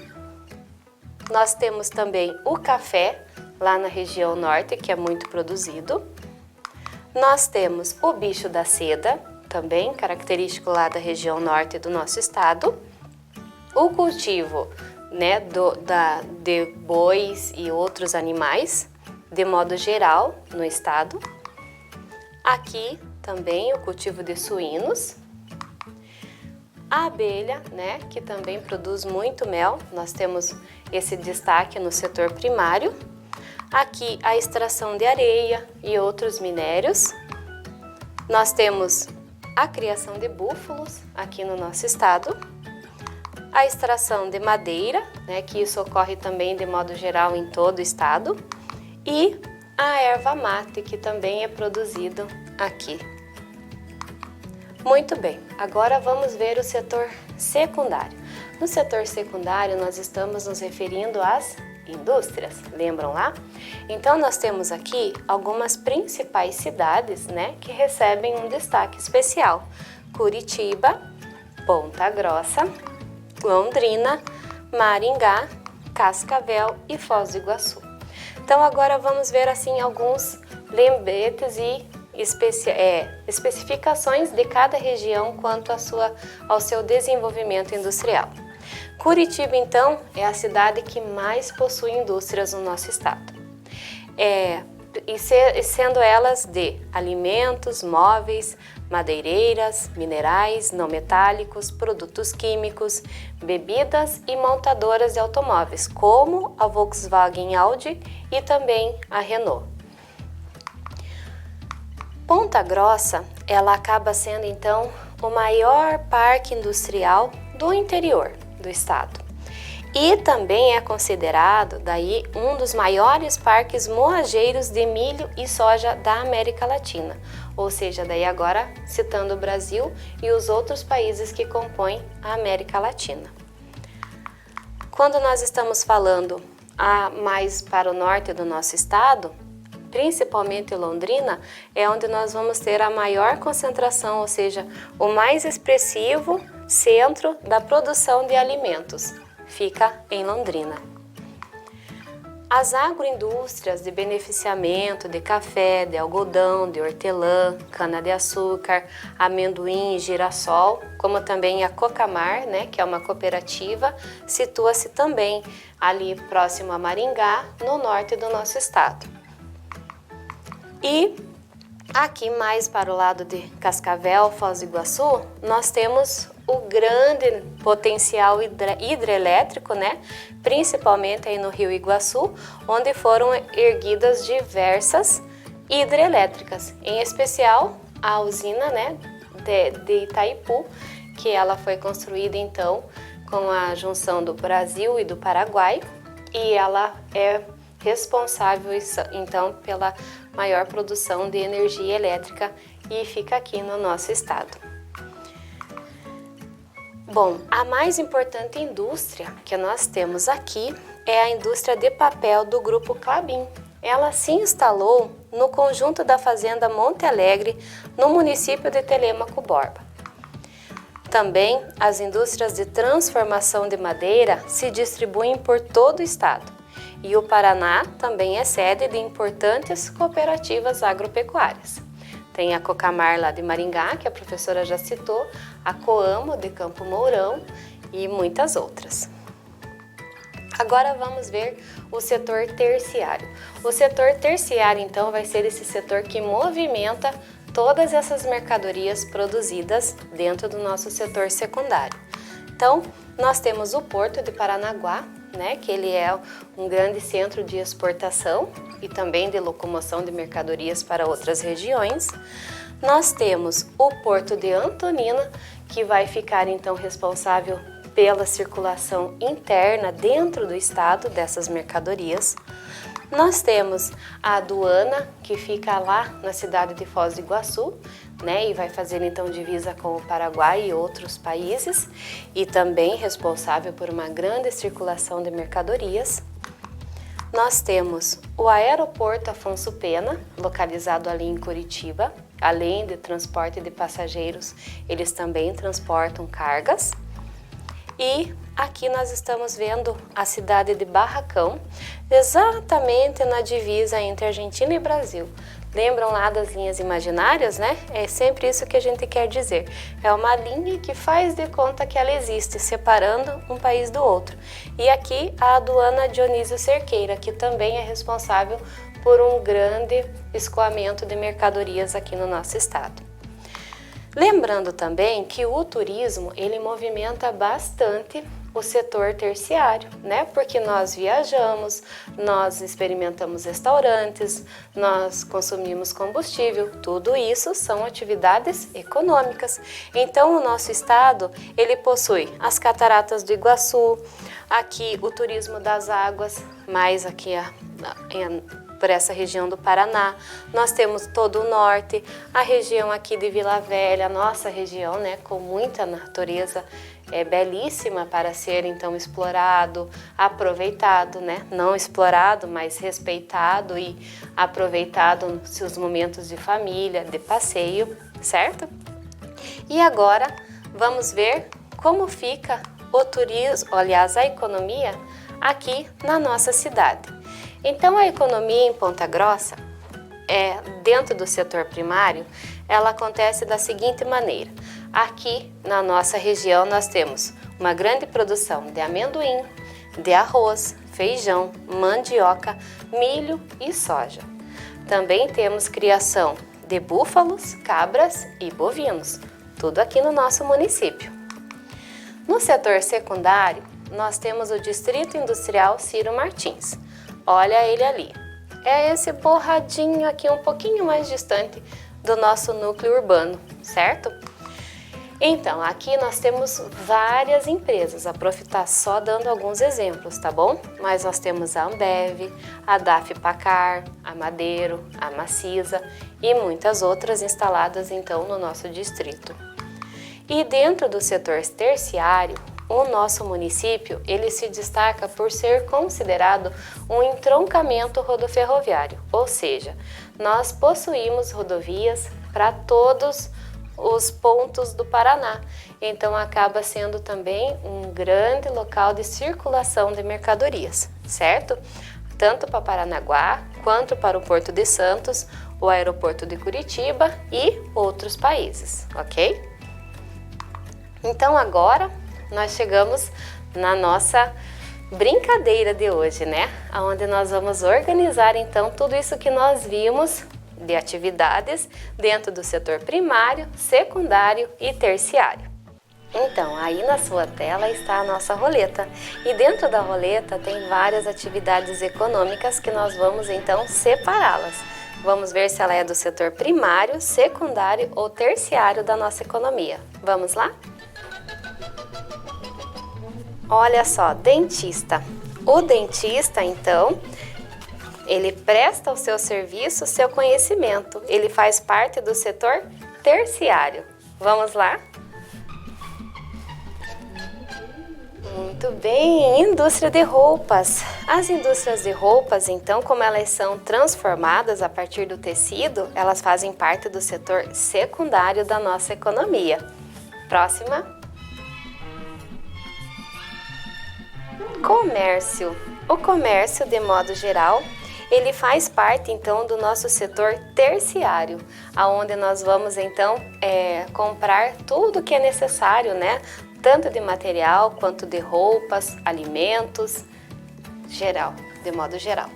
D: Nós temos também o café lá na região norte, que é muito produzido. Nós temos o bicho da seda, também característico lá da região norte do nosso estado, o cultivo, né, de bois e outros animais, de modo geral, no estado. Aqui também o cultivo de suínos, a abelha, né, que também produz muito mel, nós temos esse destaque no setor primário, Aqui a extração de areia e outros minérios. Nós temos a criação de búfalos aqui no nosso estado. A extração de madeira, né, que isso ocorre também de modo geral em todo o estado. E a erva mate, que também é produzido aqui. Muito bem, agora vamos ver o setor secundário. No setor secundário, nós estamos nos referindo às indústrias, lembram lá? Então, nós temos aqui algumas principais cidades, né, que recebem um destaque especial. Curitiba, Ponta Grossa, Londrina, Maringá, Cascavel e Foz do Iguaçu. Então, agora vamos ver assim alguns lembretes e especificações de cada região quanto ao seu desenvolvimento industrial. Curitiba, então, é a cidade que mais possui indústrias no nosso estado. Sendo elas de alimentos, móveis, madeireiras, minerais, não metálicos, produtos químicos, bebidas e montadoras de automóveis, como a Volkswagen Audi e também a Renault. Ponta Grossa, ela acaba sendo então o maior parque industrial do interior do estado e também é considerado daí um dos maiores parques moageiros de milho e soja da América Latina, ou seja, daí agora citando o Brasil e os outros países que compõem a América Latina. Quando nós estamos falando mais para o norte do nosso estado, principalmente Londrina, é onde nós vamos ter a maior concentração, ou seja, o mais expressivo centro da produção de alimentos. Fica em Londrina. As agroindústrias de beneficiamento de café, de algodão, de hortelã, cana-de-açúcar, amendoim e girassol, como também a Cocamar, né, que é uma cooperativa, situa-se também ali próximo a Maringá, no norte do nosso estado. E aqui mais para o lado de Cascavel, Foz do Iguaçu, nós temos o grande potencial hidrelétrico, né? Principalmente aí no Rio Iguaçu, onde foram erguidas diversas hidrelétricas, em especial a usina, né, de Itaipu, que ela foi construída então com a junção do Brasil e do Paraguai, e ela é responsável então pela maior produção de energia elétrica e fica aqui no nosso estado. Bom, a mais importante indústria que nós temos aqui é a indústria de papel do Grupo Klabin. Ela se instalou no conjunto da Fazenda Monte Alegre, no município de Telêmaco Borba. Também as indústrias de transformação de madeira se distribuem por todo o estado. E o Paraná também é sede de importantes cooperativas agropecuárias. Tem a Cocamar lá de Maringá, que a professora já citou, a Coamo de Campo Mourão e muitas outras. Agora vamos ver o setor terciário. O setor terciário, então, vai ser esse setor que movimenta todas essas mercadorias produzidas dentro do nosso setor secundário. Então, nós temos o Porto de Paranaguá, né, que ele é um grande centro de exportação e também de locomoção de mercadorias para outras regiões. Nós temos o Porto de Antonina, que vai ficar então responsável pela circulação interna dentro do estado dessas mercadorias. Nós temos a aduana, que fica lá na cidade de Foz do Iguaçu, né, e vai fazer então divisa com o Paraguai e outros países, e também responsável por uma grande circulação de mercadorias. Nós temos o Aeroporto Afonso Pena, localizado ali em Curitiba. Além de transporte de passageiros, eles também transportam cargas. E aqui nós estamos vendo a cidade de Barracão, exatamente na divisa entre Argentina e Brasil. Lembram lá das linhas imaginárias, né? É sempre isso que a gente quer dizer. É uma linha que faz de conta que ela existe, separando um país do outro. E aqui a aduana Dionísio Cerqueira, que também é responsável por um grande escoamento de mercadorias aqui no nosso estado. Lembrando também que o turismo, ele movimenta bastante o setor terciário, né? Porque nós viajamos, nós experimentamos restaurantes, nós consumimos combustível, tudo isso são atividades econômicas. Então, o nosso estado, ele possui as cataratas do Iguaçu, aqui o turismo das águas, mais aqui por essa região do Paraná. Nós temos todo o norte, a região aqui de Vila Velha, nossa região, né, com muita natureza, é belíssima para ser então explorado, aproveitado, né? Não explorado, mas respeitado e aproveitado nos seus momentos de família, de passeio, certo? E agora vamos ver como fica o turismo, aliás, a economia aqui na nossa cidade. Então, a economia em Ponta Grossa, dentro do setor primário, ela acontece da seguinte maneira. Aqui na nossa região nós temos uma grande produção de amendoim, de arroz, feijão, mandioca, milho e soja. Também temos criação de búfalos, cabras e bovinos, tudo aqui no nosso município. No setor secundário, nós temos o Distrito Industrial Ciro Martins. Olha ele ali. É esse borradinho aqui um pouquinho mais distante do nosso núcleo urbano, certo? Então, aqui nós temos várias empresas, a Prof está só dando alguns exemplos, tá bom? Mas nós temos a Ambev, a Daf-Pacar, a Madeiro, a Macisa e muitas outras instaladas então no nosso distrito. E dentro do setor terciário, o nosso município, ele se destaca por ser considerado um entroncamento rodoferroviário, ou seja, nós possuímos rodovias para todos os pontos do Paraná, então acaba sendo também um grande local de circulação de mercadorias, certo? Tanto para Paranaguá, quanto para o Porto de Santos, o aeroporto de Curitiba e outros países, ok? Então agora nós chegamos na nossa brincadeira de hoje, né? Onde nós vamos organizar então tudo isso que nós vimos de atividades dentro do setor primário, secundário e terciário. Então, aí na sua tela está a nossa roleta e dentro da roleta tem várias atividades econômicas que nós vamos então separá-las. Vamos ver se ela é do setor primário, secundário ou terciário da nossa economia. Vamos lá? Olha só, dentista. O dentista, então, ele presta o seu serviço, o seu conhecimento. Ele faz parte do setor terciário. Vamos lá? Muito bem, indústria de roupas. As indústrias de roupas, então, como elas são transformadas a partir do tecido, elas fazem parte do setor secundário da nossa economia. Próxima. Comércio. O comércio, de modo geral, ele faz parte, então, do nosso setor terciário, aonde nós vamos, então, comprar tudo que é necessário, né? Tanto de material, quanto de roupas, alimentos, geral, de modo geral.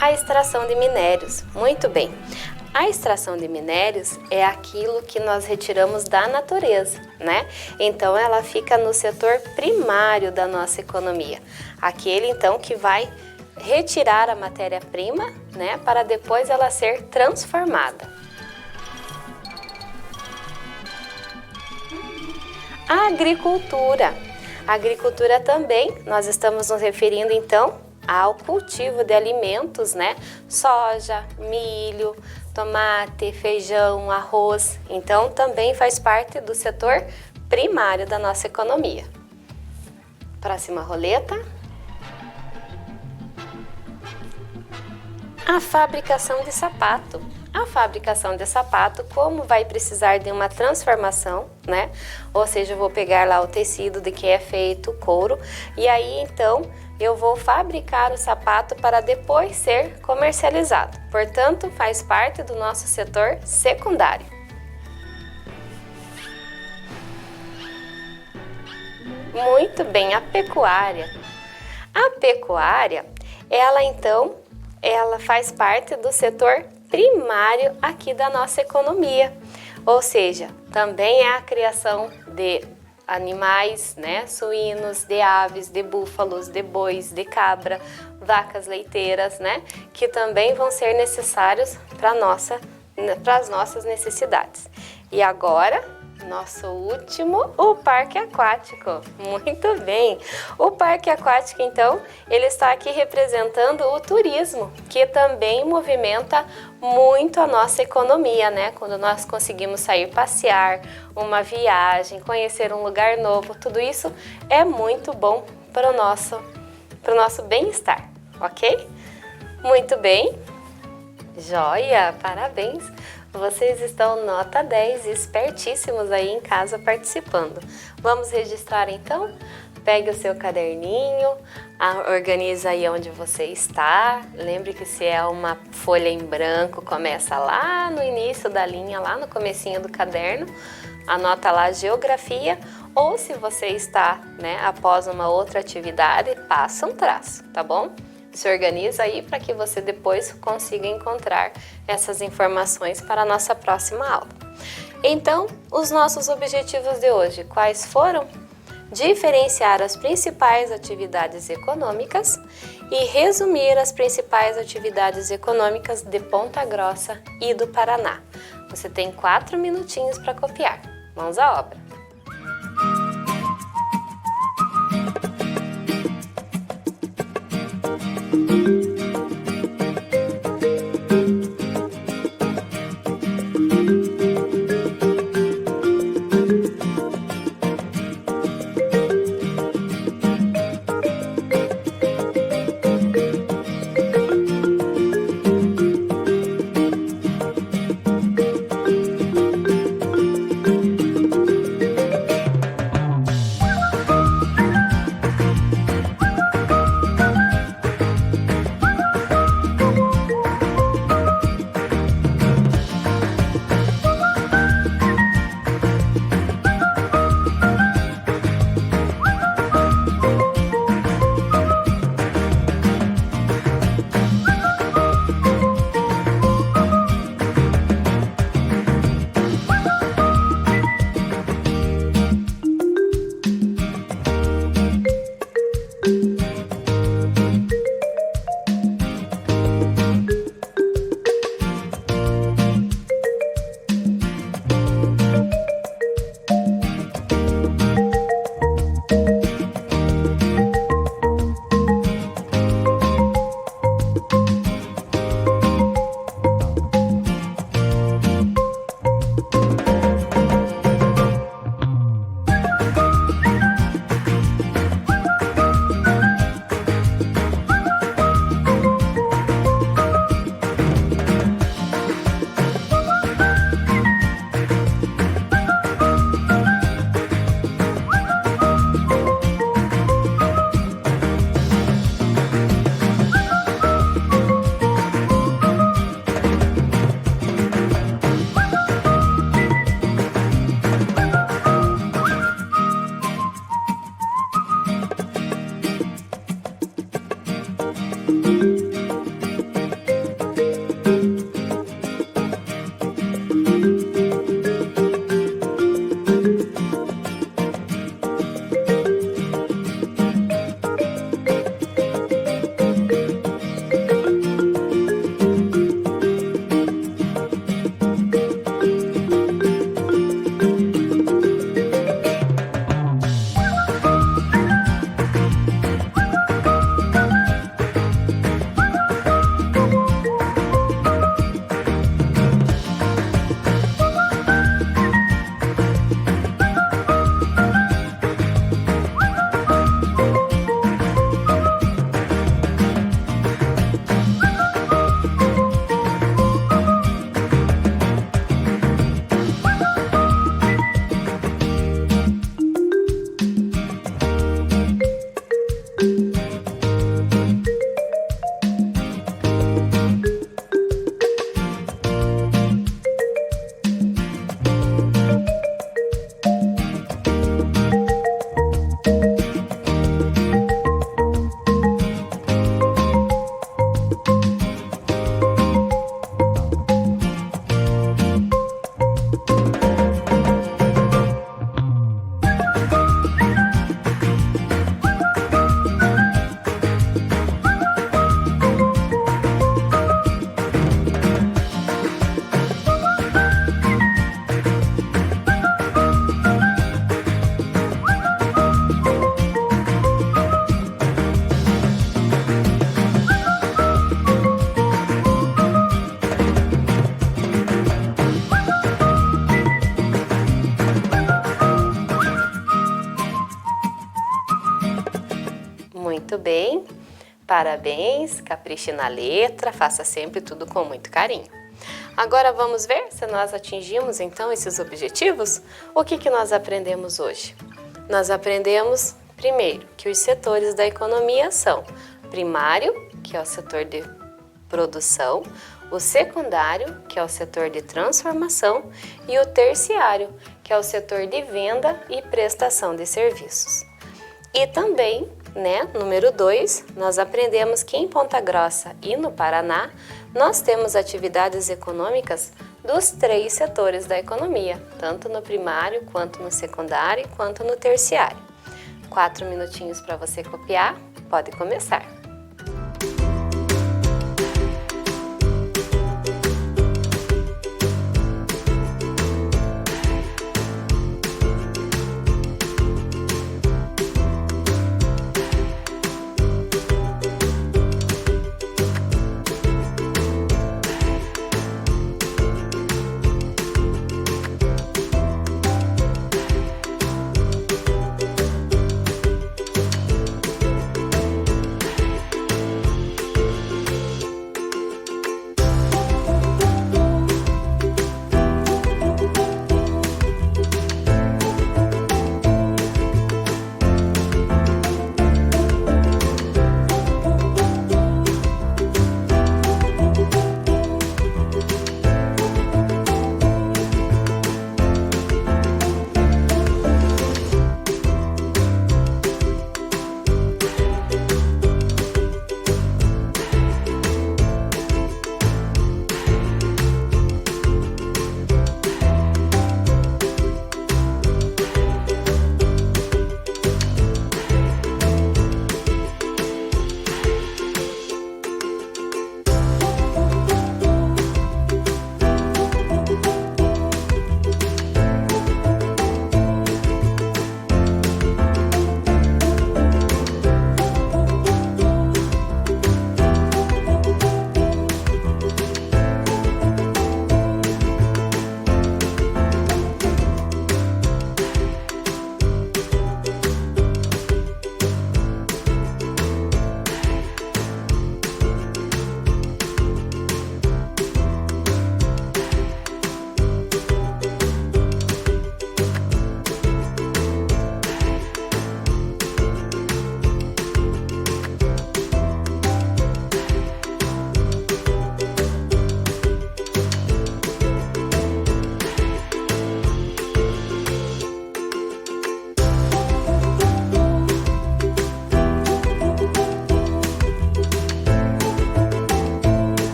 D: A extração de minérios. Muito bem. A extração de minérios é aquilo que nós retiramos da natureza, né? Então, ela fica no setor primário da nossa economia. Aquele, então, que vai retirar a matéria-prima, né? Para depois ela ser transformada. A agricultura. A agricultura também, nós estamos nos referindo, então, ao cultivo de alimentos, né? Soja, milho, tomate, feijão, arroz. Então, também faz parte do setor primário da nossa economia. Próxima roleta. A fabricação de sapato. A fabricação de sapato, como vai precisar de uma transformação, né? Ou seja, eu vou pegar lá o tecido de que é feito o couro e aí, então, eu vou fabricar o sapato para depois ser comercializado. Portanto, faz parte do nosso setor secundário. Muito bem, a pecuária. A pecuária, ela então, ela faz parte do setor primário aqui da nossa economia. Ou seja, também é a criação de animais, né, suínos, de aves, de búfalos, de bois, de cabra, vacas leiteiras, né, que também vão ser necessários para as nossas necessidades. E agora, nosso último, o parque aquático. Muito bem! O parque aquático, então, ele está aqui representando o turismo, que também movimenta muito a nossa economia, né? Quando nós conseguimos sair passear, uma viagem, conhecer um lugar novo, tudo isso é muito bom para o nosso bem-estar, ok? Muito bem! Joia! Parabéns! Vocês estão nota 10, espertíssimos aí em casa participando. Vamos registrar então? Pegue o seu caderninho, organiza aí onde você está. Lembre que se é uma folha em branco, começa lá no início da linha, lá no comecinho do caderno. Anota lá geografia, ou se você está, né, após uma outra atividade, passa um traço, tá bom? Se organiza aí para que você depois consiga encontrar essas informações para a nossa próxima aula. Então, os nossos objetivos de hoje, quais foram? Diferenciar as principais atividades econômicas e resumir as principais atividades econômicas de Ponta Grossa e do Paraná. Você tem 4 minutinhos para copiar. Mãos à obra! Parabéns, capriche na letra, faça sempre tudo com muito carinho. Agora vamos ver se nós atingimos então esses objetivos? O que nós aprendemos hoje? Nós aprendemos, primeiro, que os setores da economia são primário, que é o setor de produção, o secundário, que é o setor de transformação, e o terciário, que é o setor de venda e prestação de serviços. E também, número 2, nós aprendemos que em Ponta Grossa e no Paraná, nós temos atividades econômicas dos 3 setores da economia, tanto no primário, quanto no secundário, quanto no terciário. 4 minutinhos para você copiar, pode começar.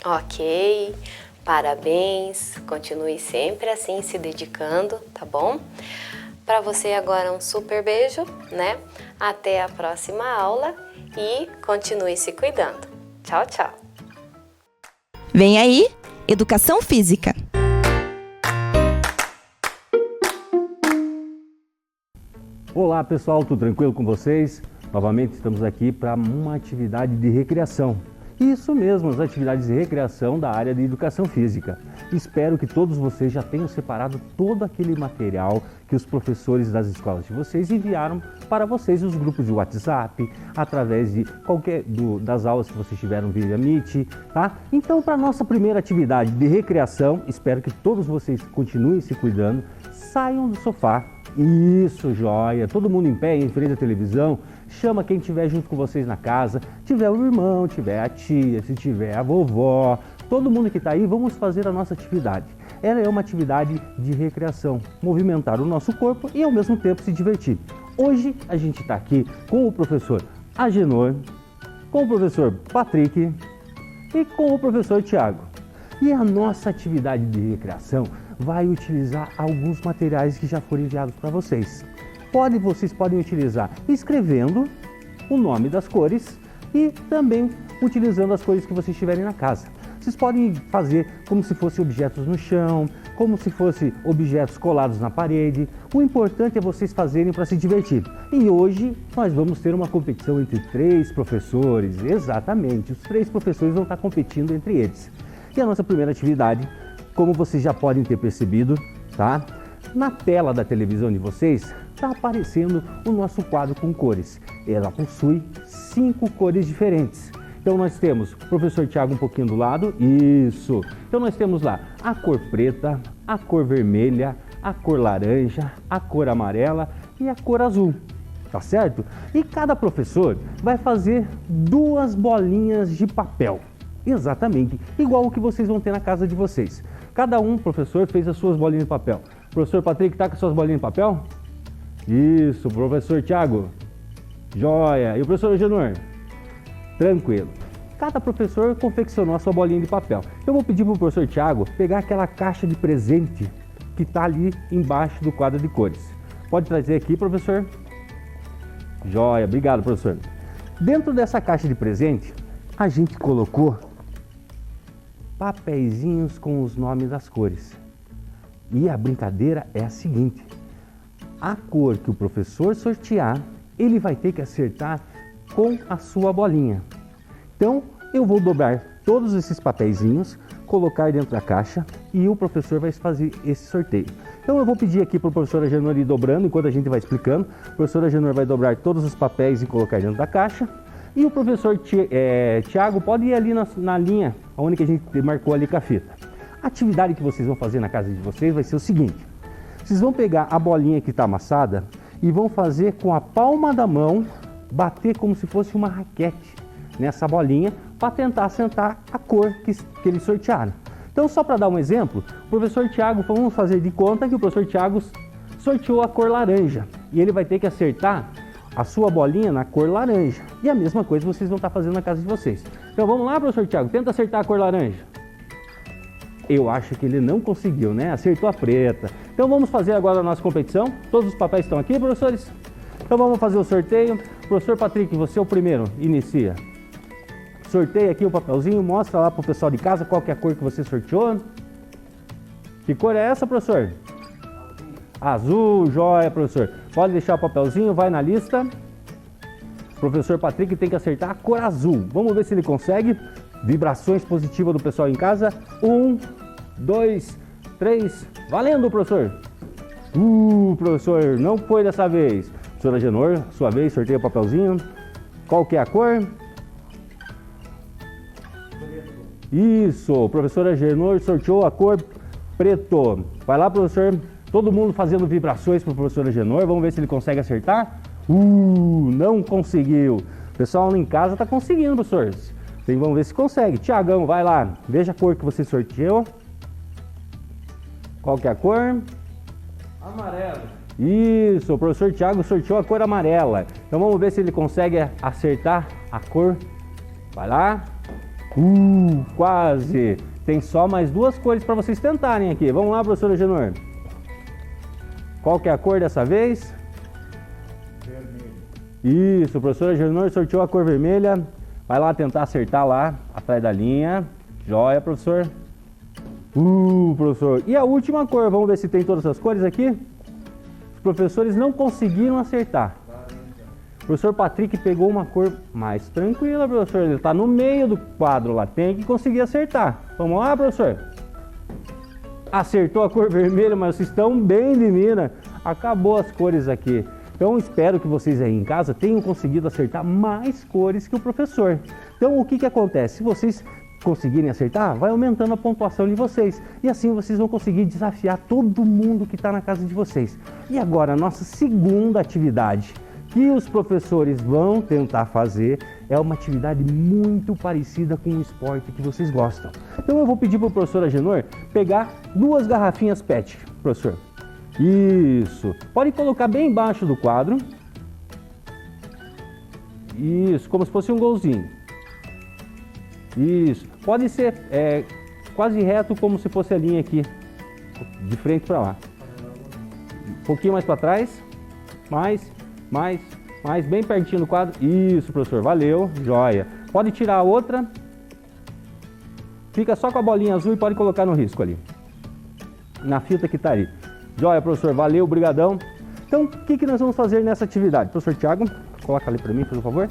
D: Ok, parabéns, continue sempre assim se dedicando, tá bom? Para você agora um super beijo, né? Até a próxima aula e continue se cuidando. Tchau, tchau!
B: Vem aí, Educação Física.
E: Olá pessoal, tudo tranquilo com vocês? Novamente estamos aqui para uma atividade de recreação. Isso mesmo, as atividades de recreação da área de Educação Física. Espero que todos vocês já tenham separado todo aquele material que os professores das escolas de vocês enviaram para vocês nos grupos de WhatsApp, através de das aulas que vocês tiveram via Meet, tá? Então, para a nossa primeira atividade de recreação, espero que todos vocês continuem se cuidando, saiam do sofá. Isso, joia! Todo mundo em pé, em frente à televisão, chama quem estiver junto com vocês na casa, tiver o irmão, tiver a tia, se tiver a vovó, todo mundo que está aí, vamos fazer a nossa atividade. Ela é uma atividade de recreação, movimentar o nosso corpo e ao mesmo tempo se divertir. Hoje a gente está aqui com o professor Agenor, com o professor Patrick e com o professor Tiago. E a nossa atividade de recreação vai utilizar alguns materiais que já foram enviados para vocês. Vocês podem utilizar escrevendo o nome das cores e também utilizando as cores que vocês tiverem na casa. Vocês podem fazer como se fossem objetos no chão, como se fossem objetos colados na parede. O importante é vocês fazerem para se divertir. E hoje nós vamos ter uma competição entre 3 professores. Exatamente, os 3 professores vão estar competindo entre eles. E a nossa primeira atividade, como vocês já podem ter percebido, tá? Na tela da televisão de vocês está aparecendo o nosso quadro com cores. Ela possui 5 cores diferentes. Então nós temos o professor Tiago um pouquinho do lado, isso. Então nós temos lá a cor preta, a cor vermelha, a cor laranja, a cor amarela e a cor azul. Tá certo? E cada professor vai fazer 2 bolinhas de papel. Exatamente, igual o que vocês vão ter na casa de vocês. Cada professor fez as suas bolinhas de papel. O professor Patrick está com as suas bolinhas de papel? Isso, professor Tiago. Joia. E o professor Agenor? Tranquilo. Cada professor confeccionou a sua bolinha de papel. Eu vou pedir para o professor Tiago pegar aquela caixa de presente que está ali embaixo do quadro de cores. Pode trazer aqui, professor? Joia. Obrigado, professor. Dentro dessa caixa de presente, a gente colocou papeizinhos com os nomes das cores. E a brincadeira é a seguinte: a cor que o professor sortear, ele vai ter que acertar com a sua bolinha. Então, eu vou dobrar todos esses papeizinhos, colocar dentro da caixa e o professor vai fazer esse sorteio. Então, eu vou pedir aqui para o professor Agenor ir dobrando enquanto a gente vai explicando. O professor Agenor vai dobrar todos os papéis e colocar dentro da caixa. E o professor Tiago pode ir ali na linha, onde que a gente marcou ali com a fita. A atividade que vocês vão fazer na casa de vocês vai ser o seguinte: vocês vão pegar a bolinha que está amassada e vão fazer com a palma da mão, bater como se fosse uma raquete nessa bolinha para tentar acertar a cor que eles sortearam. Então, só para dar um exemplo, o professor Tiago, vamos fazer de conta que o professor Tiago sorteou a cor laranja e ele vai ter que acertar a sua bolinha na cor laranja. E a mesma coisa vocês vão estar fazendo na casa de vocês. Então vamos lá, professor Tiago, tenta acertar a cor laranja. Eu acho que ele não conseguiu, né? Acertou a preta. Então vamos fazer agora a nossa competição. Todos os papéis estão aqui, professores? Então vamos fazer o sorteio. Professor Patrick, você é o primeiro, inicia. Sorteia aqui o papelzinho, mostra lá para o pessoal de casa qual que é a cor que você sorteou. Que cor é essa, professor? Azul, joia, professor. Pode deixar o papelzinho, vai na lista. Professor Patrick tem que acertar a cor azul. Vamos ver se ele consegue. Vibrações positivas do pessoal em casa. 1, 2, 3. Valendo, professor. Professor, não foi dessa vez. Professor Agenor, sua vez, sorteia o papelzinho. Qual que é a cor? Isso, o professor Agenor sorteou a cor preto. Vai lá, professor. Todo mundo fazendo vibrações para o professor Agenor. Vamos ver se ele consegue acertar. Não conseguiu. O pessoal em casa está conseguindo, professores. Então, vamos ver se consegue. Tiagão, vai lá. Veja a cor que você sorteou. Qual que é a cor?
F: Amarelo.
E: Isso, o professor Tiago sorteou a cor amarela. Então vamos ver se ele consegue acertar a cor. Vai lá. Quase. Tem só mais 2 cores para vocês tentarem aqui. Vamos lá, professor Agenor. Qual que é a cor dessa vez?
F: Vermelho.
E: Isso, professora Genor sorteou a cor vermelha. Vai lá tentar acertar lá, atrás da linha. Joia, professor. Professor. E a última cor, vamos ver se tem todas as cores aqui. Os professores não conseguiram acertar. O professor Patrick pegou uma cor mais tranquila, professor. Ele está no meio do quadro lá, tem que conseguir acertar. Vamos lá, professor? Acertou a cor vermelha, mas vocês estão bem de mira. Acabou as cores aqui. Então espero que vocês aí em casa tenham conseguido acertar mais cores que o professor. Então o que acontece? Se vocês conseguirem acertar, vai aumentando a pontuação de vocês. E assim vocês vão conseguir desafiar todo mundo que está na casa de vocês. E agora a nossa segunda atividade que os professores vão tentar fazer é uma atividade muito parecida com o esporte que vocês gostam. Então eu vou pedir para o professor Agenor pegar 2 garrafinhas PET, professor. Isso. Pode colocar bem embaixo do quadro. Isso, como se fosse um golzinho. Isso. Pode ser quase reto, como se fosse a linha aqui, de frente para lá. Um pouquinho mais para trás. Mais, bem pertinho do quadro. Isso, professor, valeu, joia. Pode tirar a outra. Fica só com a bolinha azul e pode colocar no risco ali. Na fita que está ali. Joia, professor, valeu, brigadão. Então, o que nós vamos fazer nessa atividade? Professor Thiago, coloca ali para mim, por favor.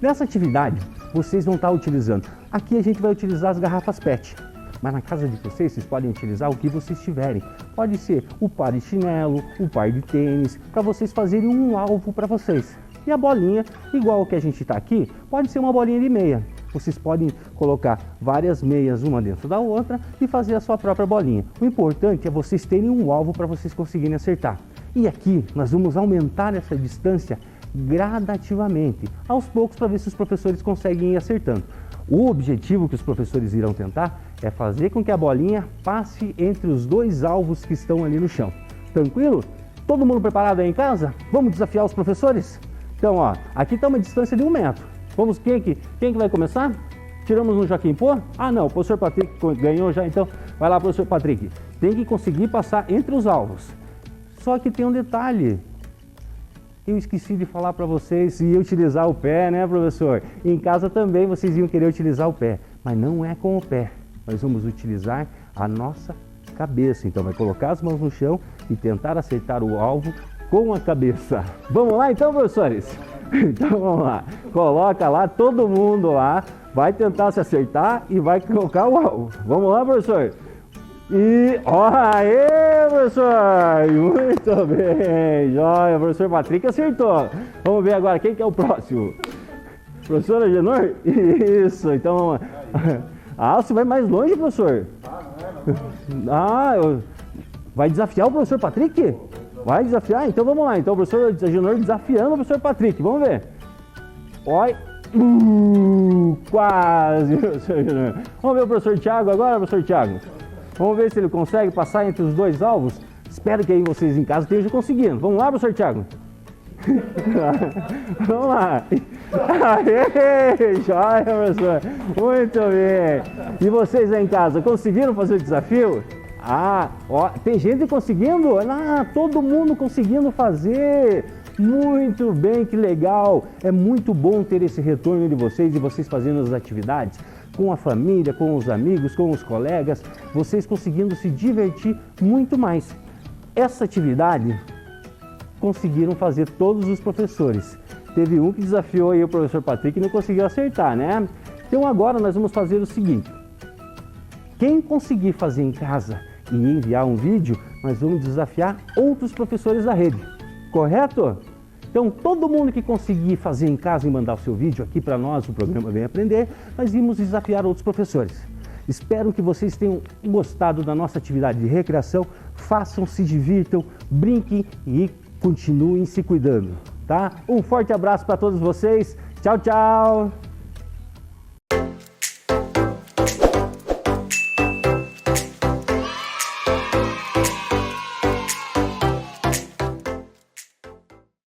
E: Nessa atividade, vocês vão estar utilizando. Aqui a gente vai utilizar as garrafas PET. Mas na casa de vocês podem utilizar o que vocês tiverem. Pode ser o par de chinelo, o par de tênis, para vocês fazerem um alvo para vocês. E a bolinha, igual que a gente está aqui, pode ser uma bolinha de meia. Vocês podem colocar várias meias uma dentro da outra e fazer a sua própria bolinha. O importante é vocês terem um alvo para vocês conseguirem acertar. E aqui nós vamos aumentar essa distância gradativamente, aos poucos, para ver se os professores conseguem ir acertando. O objetivo que os professores irão tentar é fazer com que a bolinha passe entre os 2 alvos que estão ali no chão. Tranquilo? Todo mundo preparado aí em casa? Vamos desafiar os professores? Então, ó, aqui está uma distância de 1 metro. Vamos, quem que vai começar? Tiramos no Joaquim Pô? Ah, não, o professor Patrick ganhou já, então vai lá, professor Patrick. Tem que conseguir passar entre os alvos. Só que tem um detalhe. Eu esqueci de falar para vocês se ia utilizar o pé, né, professor? Em casa também vocês iam querer utilizar o pé, mas não é com o pé. Nós vamos utilizar a nossa cabeça. Então vai colocar as mãos no chão e tentar acertar o alvo com a cabeça. Vamos lá então, professores? Então vamos lá. Coloca lá, todo mundo lá vai tentar se acertar e vai colocar o alvo. Vamos lá, professor? E, aê, professor! Muito bem! Joia, o professor Patrick acertou. Vamos ver agora quem que é o próximo. Professora Genor? Isso, então vamos lá. Ah, você vai mais longe, professor? Vai desafiar o professor Patrick? Vai desafiar? Então vamos lá. Então o professor Genor desafiando o professor Patrick. Vamos ver. Olha. Quase, professor Genor. Vamos ver o professor Thiago agora, professor Thiago. Vamos ver se ele consegue passar entre os 2 alvos. Espero que aí vocês em casa estejam conseguindo. Vamos lá, professor Thiago? Vamos lá. Aê, joia, professor. Muito bem. E vocês aí em casa, conseguiram fazer o desafio? Tem gente conseguindo? Todo mundo conseguindo fazer. Muito bem, que legal. É muito bom ter esse retorno de vocês e vocês fazendo as atividades com a família, com os amigos, com os colegas, vocês conseguindo se divertir muito mais. Essa atividade conseguiram fazer todos os professores. Teve um que desafiou aí o professor Patrick e não conseguiu acertar, né? Então agora nós vamos fazer o seguinte. Quem conseguir fazer em casa e enviar um vídeo, nós vamos desafiar outros professores da rede. Correto? Então, todo mundo que conseguir fazer em casa e mandar o seu vídeo aqui para nós, o programa Vem Aprender, nós vamos desafiar outros professores. Espero que vocês tenham gostado da nossa atividade de recreação. Façam, se divirtam, brinquem e continuem se cuidando, tá? Um forte abraço para todos vocês. Tchau, tchau!